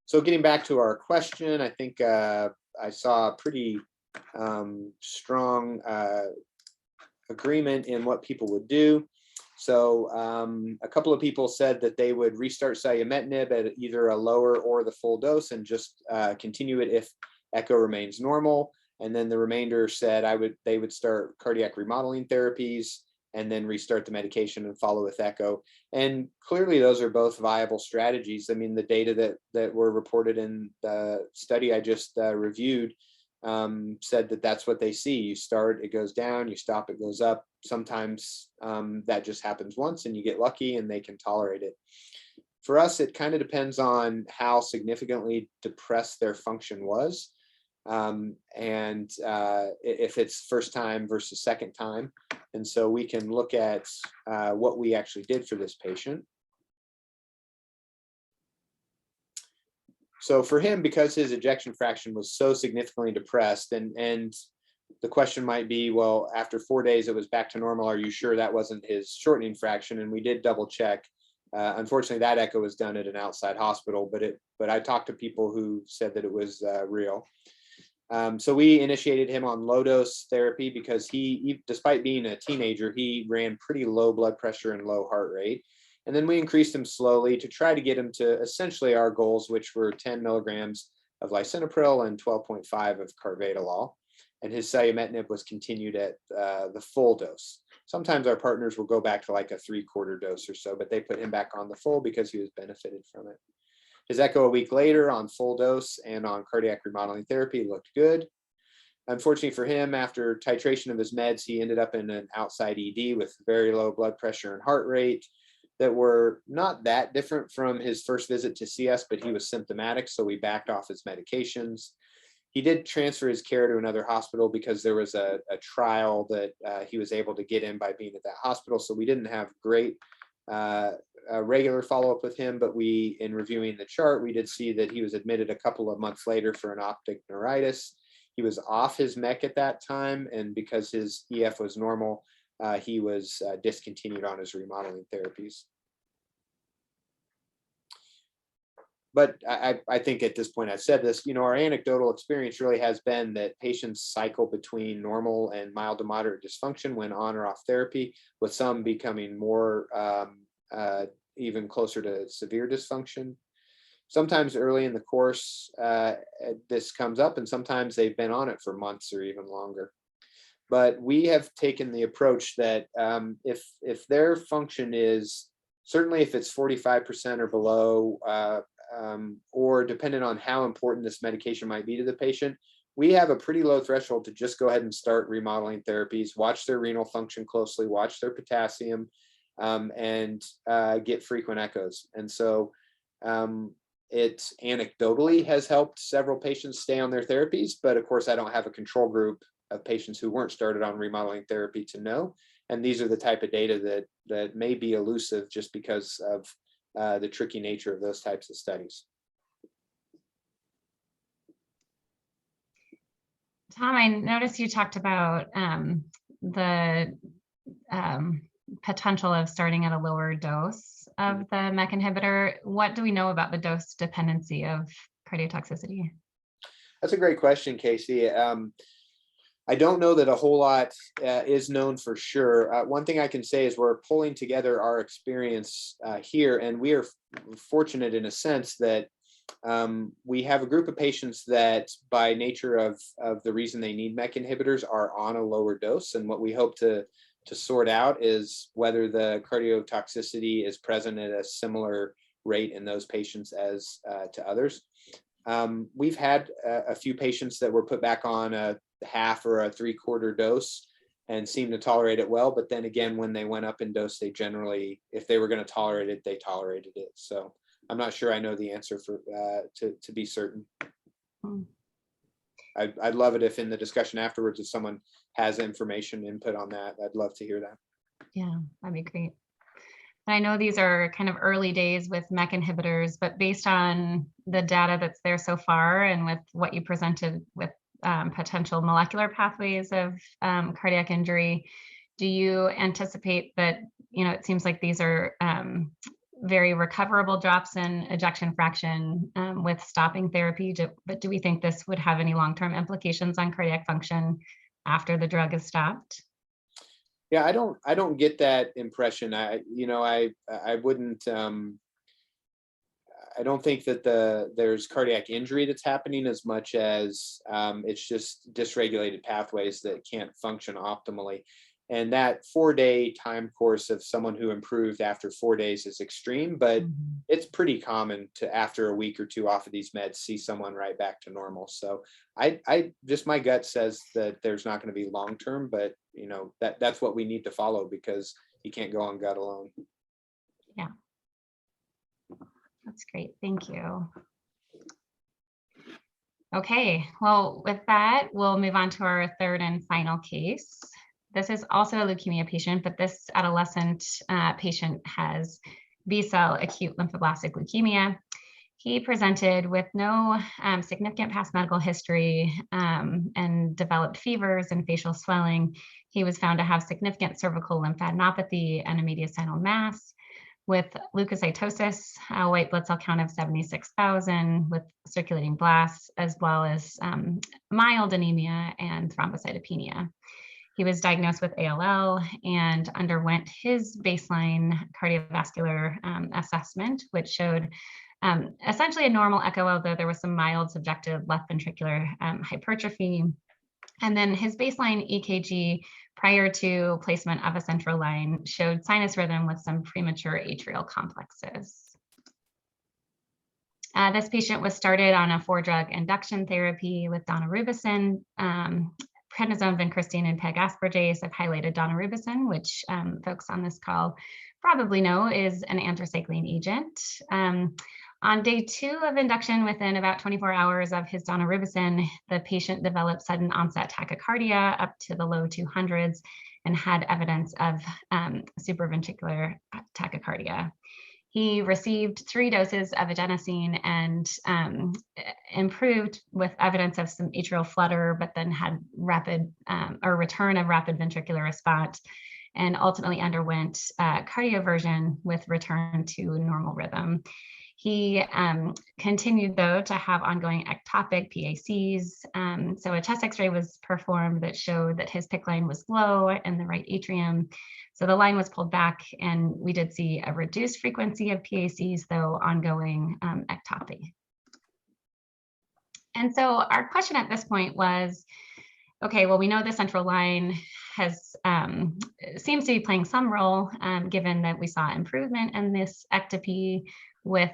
So getting back to our question, I think I saw a pretty strong agreement in what people would do. So a couple of people said that they would restart selumetinib at either a lower or the full dose and just continue it if echo remains normal. And then the remainder said they would start cardiac remodeling therapies and then restart the medication and follow with echo. And clearly those are both viable strategies. I mean, the data that were reported in the study I just reviewed said that that's what they see. You start, it goes down, you stop, it goes up. Sometimes that just happens once and you get lucky and they can tolerate it. For us, it kind of depends on how significantly depressed their function was. And if it's first time versus second time. And so we can look at what we actually did for this patient. So for him, because his ejection fraction was so significantly depressed, and the question might be, well, after 4 days, it was back to normal. Are you sure that wasn't his shortening fraction? And we did double check. Unfortunately, that echo was done at an outside hospital, but I talked to people who said that it was real. So we initiated him on low dose therapy because he, despite being a teenager, he ran pretty low blood pressure and low heart rate. And then we increased him slowly to try to get him to essentially our goals, which were 10 milligrams of lisinopril and 12.5 of carvedilol. And his selumetinib was continued at the full dose. Sometimes our partners will go back to like a 3/4 dose or so, but they put him back on the full because he was benefited from it. His echo a week later on full dose and on cardiac remodeling therapy looked good. Unfortunately for him, after titration of his meds, he ended up in an outside ED with very low blood pressure and heart rate that were not that different from his first visit to see us, but he was symptomatic, so we backed off his medications. He did transfer his care to another hospital because there was a trial that he was able to get in by being at that hospital, so we didn't have great regular follow-up with him, but in reviewing the chart, we did see that he was admitted a couple of months later for an optic neuritis. He was off his MEK at that time, and because his EF was normal, he was discontinued on his remodeling therapies. But I think at this point I've said this, our anecdotal experience really has been that patients cycle between normal and mild to moderate dysfunction when on or off therapy, with some becoming more even closer to severe dysfunction. sometimes early in the course, this comes up, and sometimes they've been on it for months or even longer. But we have taken the approach that if their function is, certainly if it's 45% or below, or depending on how important this medication might be to the patient, we have a pretty low threshold to just go ahead and start remodeling therapies, watch their renal function closely, watch their potassium, and get frequent echoes. And so it anecdotally has helped several patients stay on their therapies, but of course I don't have a control group of patients who weren't started on remodeling therapy to know. And these are the type of data that may be elusive just because of the tricky nature of those types of studies. Tom, I noticed you talked about the potential of starting at a lower dose of the MEK inhibitor. What do we know about the dose dependency of cardiotoxicity? That's a great question, Casey. I don't know that a whole lot is known for sure. One thing I can say is we're pulling together our experience here, and we are fortunate in a sense that we have a group of patients that by nature of the reason they need MEK inhibitors are on a lower dose. And what we hope to sort out is whether the cardiotoxicity is present at a similar rate in those patients as to others. We've had a few patients that were put back on a half or a 3/4 dose and seemed to tolerate it well. But then again, when they went up in dose, they generally, if they were going to tolerate it, they tolerated it. So I'm not sure I know the answer for to be certain. I'd love it if in the discussion afterwards, if someone has information input on that, I'd love to hear that. Yeah, that'd be great. I know these are kind of early days with MEK inhibitors, but based on the data that's there so far and with what you presented with potential molecular pathways of cardiac injury, do you anticipate that, it seems like these are very recoverable drops in ejection fraction with stopping therapy, but do we think this would have any long-term implications on cardiac function after the drug is stopped? Yeah, I don't get that impression. I wouldn't. I don't think that there's cardiac injury that's happening as much as it's just dysregulated pathways that can't function optimally. And that 4-day time course of someone who improved after 4 days is extreme, but it's pretty common to, after a week or two off of these meds, see someone right back to normal. So I just, my gut says that there's not going to be long-term, but that's what we need to follow because you can't go on gut alone. Yeah. That's great. Thank you. Okay, well, with that, we'll move on to our third and final case. This is also a leukemia patient, but this adolescent patient has B-cell acute lymphoblastic leukemia. He presented with no significant past medical history and developed fevers and facial swelling. He was found to have significant cervical lymphadenopathy and a mediastinal mass with leukocytosis, a white blood cell count of 76,000 with circulating blasts, as well as mild anemia and thrombocytopenia. He was diagnosed with ALL and underwent his baseline cardiovascular assessment, which showed essentially a normal echo, although there was some mild subjective left ventricular hypertrophy. And then his baseline EKG prior to placement of a central line showed sinus rhythm with some premature atrial complexes. This patient was started on a 4-drug induction therapy with daunorubicin, prednisone, vincristine, and peg-asparagase. I've highlighted daunorubicin, which folks on this call probably know is an anthracycline agent. On day 2 of induction, within about 24 hours of his daunorubicin, the patient developed sudden onset tachycardia up to the low 200s and had evidence of supraventricular tachycardia. He received 3 doses of adenosine and improved with evidence of some atrial flutter, but then had rapid return of rapid ventricular response and ultimately underwent cardioversion with return to normal rhythm. He continued, though, to have ongoing ectopic PACs. So a chest x-ray was performed that showed that his PICC line was low in the right atrium. So the line was pulled back, and we did see a reduced frequency of PACs, though ongoing ectopy. And so our question at this point was, okay, well, we know the central line has seems to be playing some role, given that we saw improvement in this ectopy with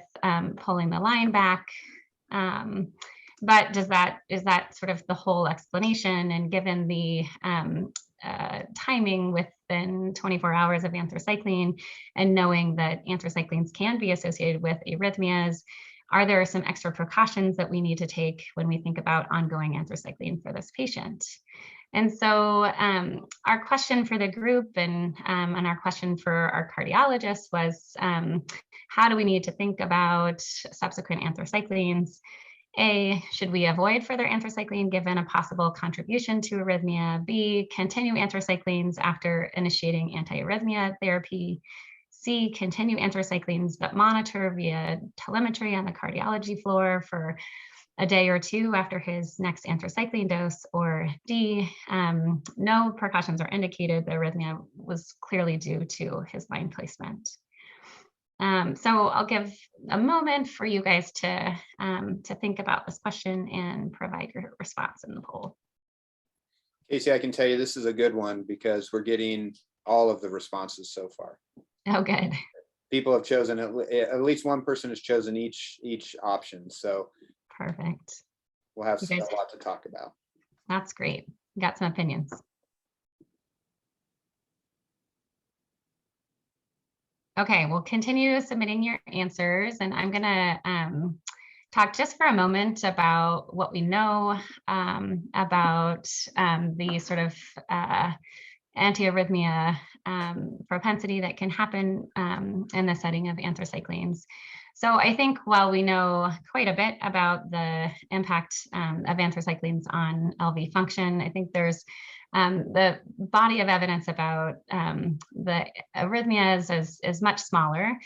pulling the line back. But is that sort of the whole explanation? And given the timing within 24 hours of anthracycline, and knowing that anthracyclines can be associated with arrhythmias, are there some extra precautions that we need to take when we think about ongoing anthracycline for this patient? And so our question for the group and our question for our cardiologist was, how do we need to think about subsequent anthracyclines? A, should we avoid further anthracycline given a possible contribution to arrhythmia? B, continue anthracyclines after initiating antiarrhythmia therapy? C, continue anthracyclines but monitor via telemetry on the cardiology floor for a day or two after his next anthracycline dose? Or D, no precautions are indicated. The arrhythmia was clearly due to his line placement. So I'll give a moment for you guys to think about this question and provide your response in the poll. Casey, I can tell you this is a good one because we're getting all of the responses so far. Oh, good. People have chosen, at least one person has chosen each option. So Perfect. we'll have You guys- a lot to talk about. That's great. Got some opinions. Okay, we'll continue submitting your answers, and I'm gonna talk just for a moment about what we know about the sort of antiarrhythmia propensity that can happen in the setting of anthracyclines. So I think while we know quite a bit about the impact of anthracyclines on LV function, I think there's the body of evidence about the arrhythmias is much smaller.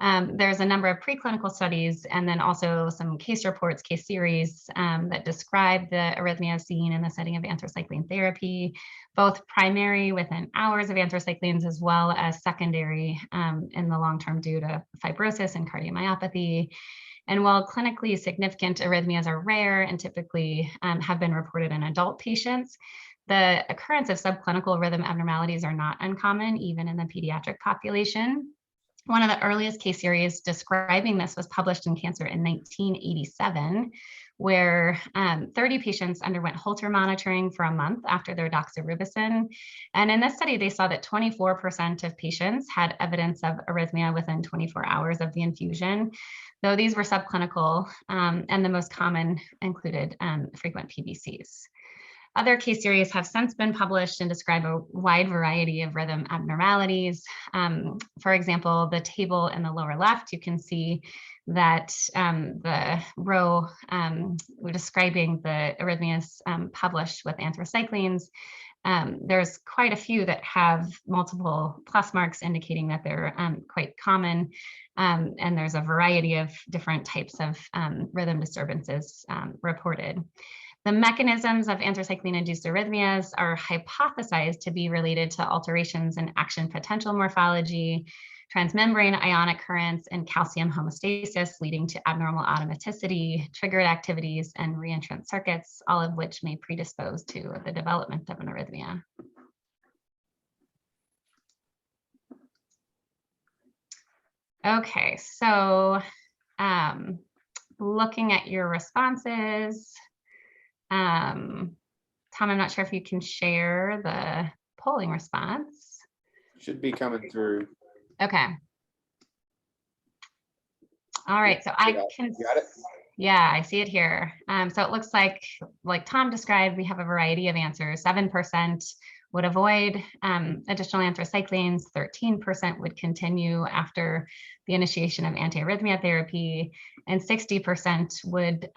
There's a number of preclinical studies and then also some case reports, case series that describe the arrhythmia seen in the setting of anthracycline therapy, both primary within hours of anthracyclines as well as secondary in the long term due to fibrosis and cardiomyopathy. And while clinically significant arrhythmias are rare and typically have been reported in adult patients, the occurrence of subclinical rhythm abnormalities are not uncommon, even in the pediatric population. One of the earliest case series describing this was published in Cancer in 1987, where 30 patients underwent Holter monitoring for a month after their doxorubicin. And in this study, they saw that 24% of patients had evidence of arrhythmia within 24 hours of the infusion, though these were subclinical, and the most common included frequent PVCs. Other case series have since been published and describe a wide variety of rhythm abnormalities. For example, the table in the lower left, you can see that the row describing the arrhythmias published with anthracyclines, there's quite a few that have multiple plus marks indicating that they're quite common. And there's a variety of different types of rhythm disturbances reported. The mechanisms of anthracycline-induced arrhythmias are hypothesized to be related to alterations in action potential morphology, transmembrane ionic currents, and calcium homeostasis, leading to abnormal automaticity, triggered activities, and reentrant circuits, all of which may predispose to the development of an arrhythmia. Okay, so looking at your responses, Tom, I'm not sure if you can share the polling response. Should be coming through. Okay. All right, so I can, You got it? yeah, I see it here. So it looks like Tom described, we have a variety of answers. 7% would avoid additional anthracyclines, 13% would continue after the initiation of antiarrhythmia therapy, and 60% would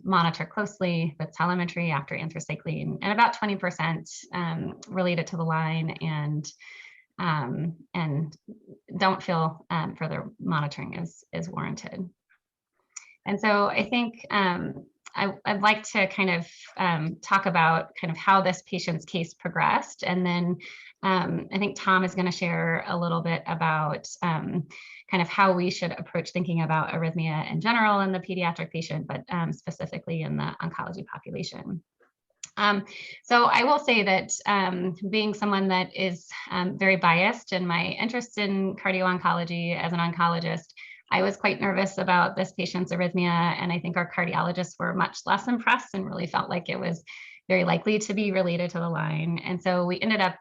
monitor closely with telemetry after anthracycline, and about 20% related to the line and don't feel further monitoring is warranted. And so I think I'd like to kind of talk about kind of how this patient's case progressed. And then I think Tom is going to share a little bit about kind of how we should approach thinking about arrhythmia in general in the pediatric patient, but specifically in the oncology population. So I will say that being someone that is very biased in my interest in cardio-oncology as an oncologist, I was quite nervous about this patient's arrhythmia, and I think our cardiologists were much less impressed and really felt like it was very likely to be related to the line. And so we ended up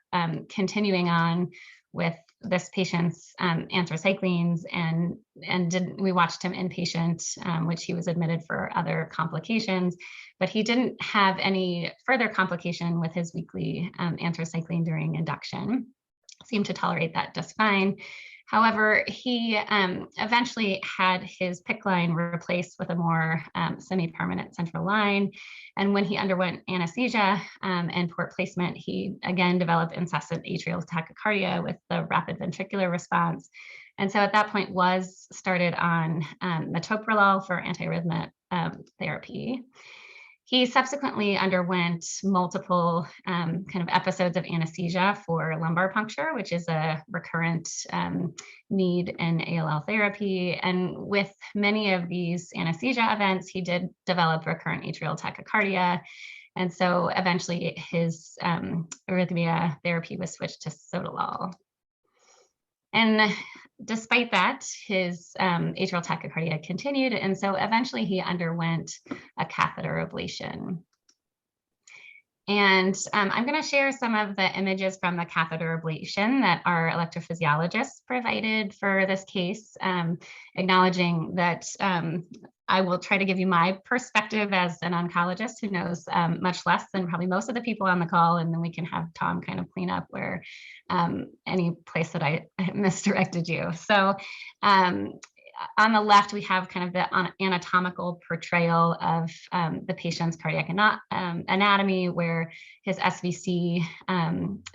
continuing on with this patient's anthracyclines, and we watched him inpatient, which he was admitted for other complications, but he didn't have any further complication with his weekly anthracycline during induction. Seemed to tolerate that just fine. However, he eventually had his PICC line replaced with a more semi-permanent central line. And when he underwent anesthesia and port placement, he again developed incessant atrial tachycardia with the rapid ventricular response. And so at that point was started on metoprolol for antiarrhythmic therapy. He subsequently underwent multiple kind of episodes of anesthesia for lumbar puncture, which is a recurrent need in ALL therapy. And with many of these anesthesia events, he did develop recurrent atrial tachycardia. And so eventually his arrhythmia therapy was switched to sotalol. And despite that, his atrial tachycardia continued. And so eventually he underwent a catheter ablation. And I'm going to share some of the images from the catheter ablation that our electrophysiologists provided for this case, acknowledging that I will try to give you my perspective as an oncologist who knows much less than probably most of the people on the call, and then we can have Tom kind of clean up where any place that I misdirected you. So on the left, we have kind of the anatomical portrayal of the patient's cardiac anatomy, where his SVC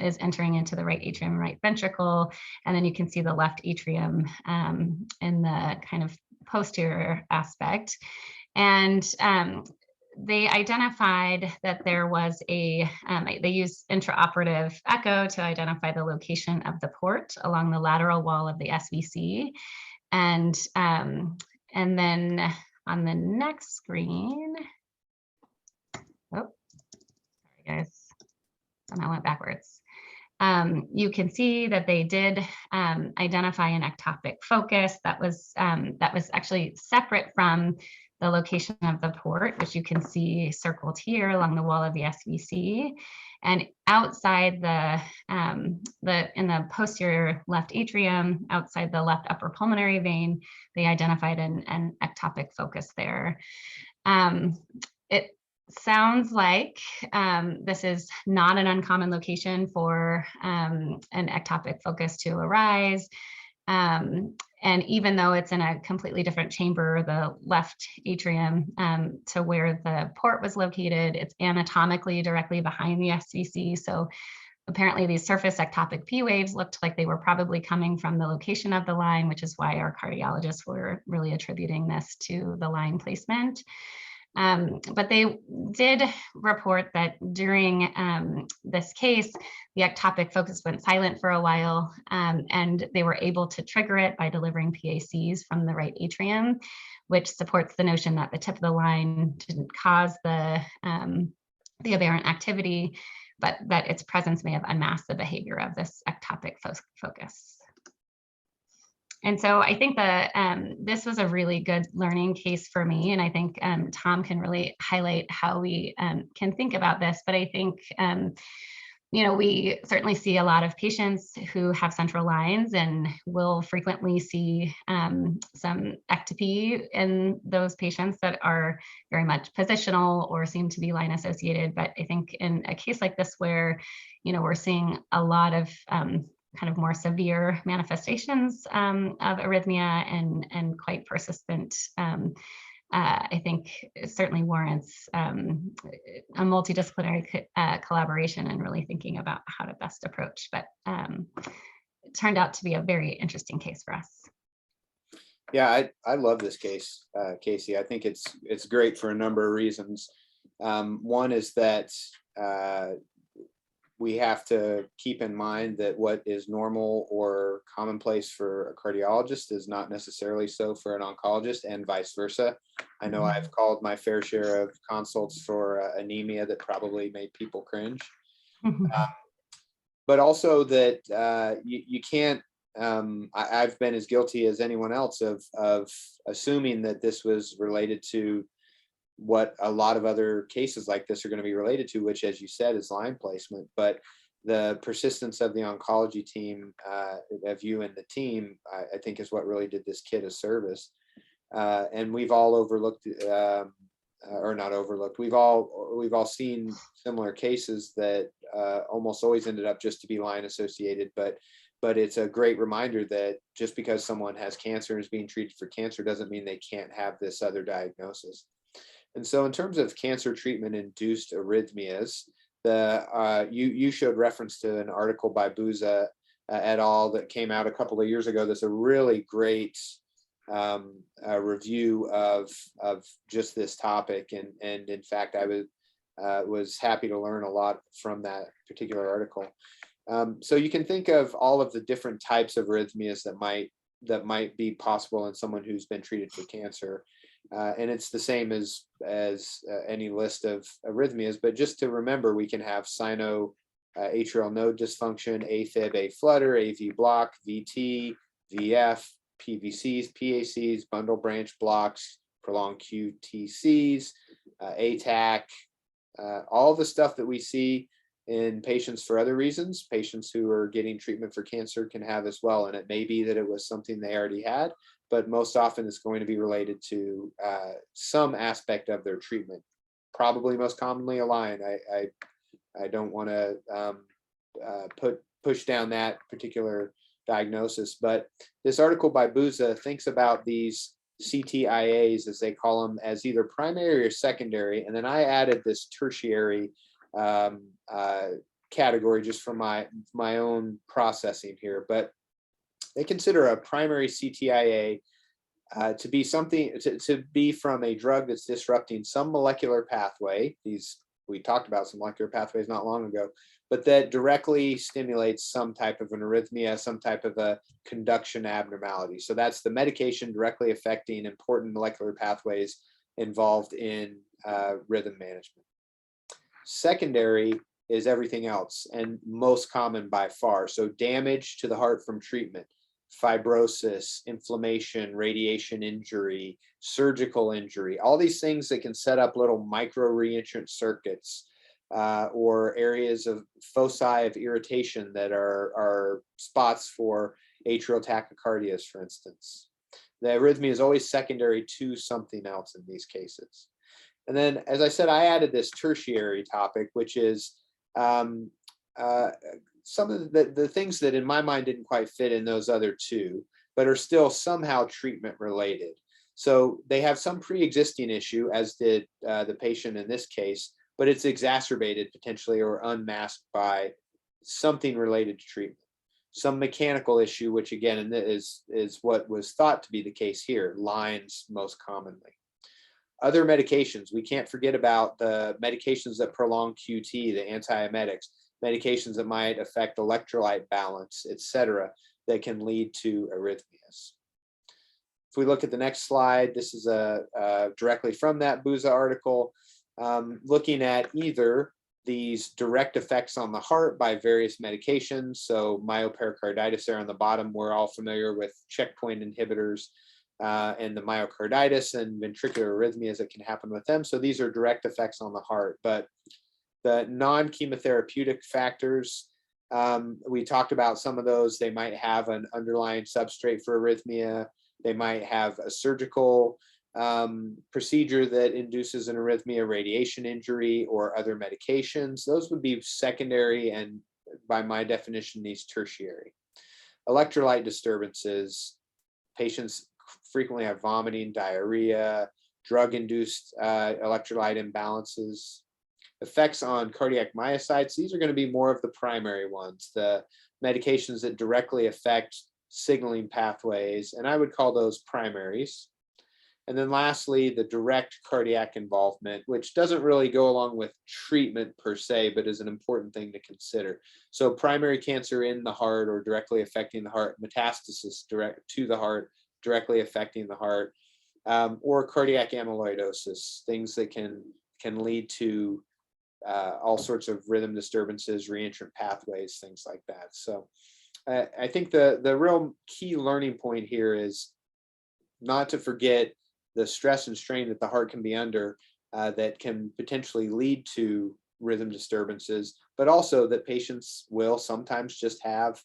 is entering into the right atrium, right ventricle. And then you can see the left atrium in the kind of posterior aspect. And they identified that there was they used intraoperative echo to identify the location of the port along the lateral wall of the SVC. And then on the next screen, oh, sorry guys, somehow went backwards. You can see that they did identify an ectopic focus that was actually separate from the location of the port, which you can see circled here along the wall of the SVC. And outside in the posterior left atrium, outside the left upper pulmonary vein, they identified an ectopic focus there. It sounds like this is not an uncommon location for an ectopic focus to arise. And even though it's in a completely different chamber, the left atrium to where the port was located, it's anatomically directly behind the SVC. So apparently these surface ectopic P waves looked like they were probably coming from the location of the line, which is why our cardiologists were really attributing this to the line placement. But they did report that during this case, the ectopic focus went silent for a while, and they were able to trigger it by delivering PACs from the right atrium, which supports the notion that the tip of the line didn't cause the aberrant activity, but that its presence may have unmasked the behavior of this ectopic focus. And so I think that this was a really good learning case for me. And I think Tom can really highlight how we can think about this. But I think, we certainly see a lot of patients who have central lines, and we'll frequently see some ectopy in those patients that are very much positional or seem to be line associated. But I think in a case like this where, we're seeing a lot of kind of more severe manifestations of arrhythmia and quite persistent, I think it certainly warrants a multidisciplinary collaboration and really thinking about how to best approach. But it turned out to be a very interesting case for us. Yeah, I love this case, Casey. I think it's great for a number of reasons. One is that we have to keep in mind that what is normal or commonplace for a cardiologist is not necessarily so for an oncologist, and vice versa. I know I've called my fair share of consults for anemia that probably made people cringe. But also that you can't, I've been as guilty as anyone else of assuming that this was related to what a lot of other cases like this are going to be related to, which, as you said, is line placement. But the persistence of the oncology team, of you and the team, I think is what really did this kid a service. And we've all overlooked, or not overlooked, we've all seen similar cases that almost always ended up just to be line associated. But it's a great reminder that just because someone has cancer and is being treated for cancer doesn't mean they can't have this other diagnosis. And so in terms of cancer treatment induced arrhythmias, you showed reference to an article by Buza et al. That came out a couple of years ago. That's a really great review of just this topic. And in fact, I was happy to learn a lot from that particular article. So you can think of all of the different types of arrhythmias that might be possible in someone who's been treated for cancer. And it's the same as any list of arrhythmias, but just to remember, we can have sino-atrial node dysfunction, AFib, A-flutter, AV block, VT, VF, PVCs, PACs, bundle branch blocks, prolonged QTCs, ATAC, all the stuff that we see in patients for other reasons. Patients who are getting treatment for cancer can have as well. And it may be that it was something they already had, but most often it's going to be related to some aspect of their treatment, probably most commonly a line. I don't want to push down that particular diagnosis, but this article by Buza thinks about these CTIAs, as they call them, as either primary or secondary. And then I added this tertiary category just from my own processing here. But they consider a primary CTIA to be something to be from a drug that's disrupting some molecular pathway. We talked about some molecular pathways not long ago, but that directly stimulates some type of an arrhythmia, some type of a conduction abnormality. So that's the medication directly affecting important molecular pathways involved in rhythm management. Secondary is everything else, and most common by far. So damage to the heart from treatment, fibrosis, inflammation, radiation injury, surgical injury, all these things that can set up little micro reentrant circuits or areas of foci of irritation that are spots for atrial tachycardias, for instance. The arrhythmia is always secondary to something else in these cases. And then, as I said, I added this tertiary topic, which is some of the things that in my mind didn't quite fit in those other two, but are still somehow treatment related. So they have some pre-existing issue, as did the patient in this case, but it's exacerbated potentially or unmasked by something related to treatment. Some mechanical issue, which again is what was thought to be the case here, lines most commonly. Other medications, we can't forget about the medications that prolong QT, the antiemetics, medications that might affect electrolyte balance, et cetera, that can lead to arrhythmias. If we look at the next slide, this is directly from that Buza article, looking at either these direct effects on the heart by various medications. So myopericarditis there on the bottom, we're all familiar with checkpoint inhibitors and the myocarditis and ventricular arrhythmias that can happen with them. So these are direct effects on the heart. But the non-chemotherapeutic factors, we talked about some of those. They might have an underlying substrate for arrhythmia. They might have a surgical procedure that induces an arrhythmia, radiation injury, or other medications. Those would be secondary, and by my definition, these tertiary. Electrolyte disturbances, patients frequently have vomiting, diarrhea, drug-induced electrolyte imbalances. Effects on cardiac myocytes, these are going to be more of the primary ones, the medications that directly affect signaling pathways, and I would call those primaries. And then lastly, the direct cardiac involvement, which doesn't really go along with treatment per se, but is an important thing to consider. So primary cancer in the heart or directly affecting the heart, metastasis direct to the heart, directly affecting the heart, or cardiac amyloidosis, things that can lead to all sorts of rhythm disturbances, reentrant pathways, things like that. So I think the real key learning point here is not to forget the stress and strain that the heart can be under that can potentially lead to rhythm disturbances, but also that patients will sometimes just have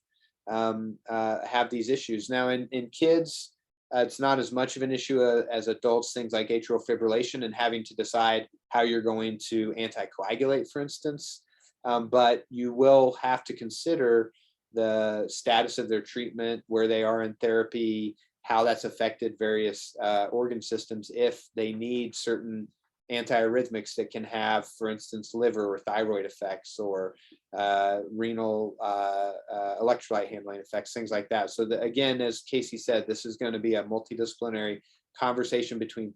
these issues. Now in kids, it's not as much of an issue as adults, things like atrial fibrillation and having to decide how you're going to anticoagulate, for instance. But you will have to consider the status of their treatment, where they are in therapy, how that's affected various organ systems, if they need certain antiarrhythmics that can have, for instance, liver or thyroid effects, or renal electrolyte handling effects, things like that. So again, as Casey said, this is going to be a multidisciplinary conversation between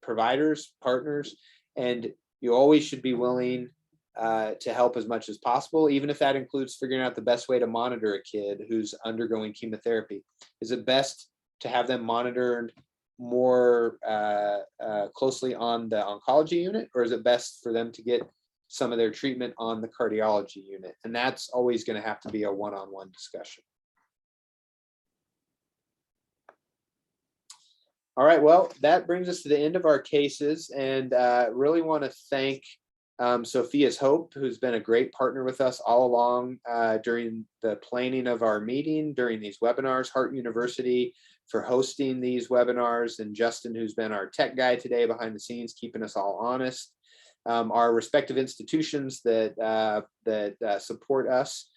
providers, partners, and you always should be willing to help as much as possible, even if that includes figuring out the best way to monitor a kid who's undergoing chemotherapy. Is it best to have them monitored more closely on the oncology unit, or is it best for them to get some of their treatment on the cardiology unit? And that's always going to have to be a one-on-one discussion. All right, well, that brings us to the end of our cases, and really want to thank Sophia's Hope, who's been a great partner with us all along during the planning of our meeting, during these webinars, Hart University for hosting these webinars, and Justin, who's been our tech guy today behind the scenes, keeping us all honest. Our respective institutions that support us,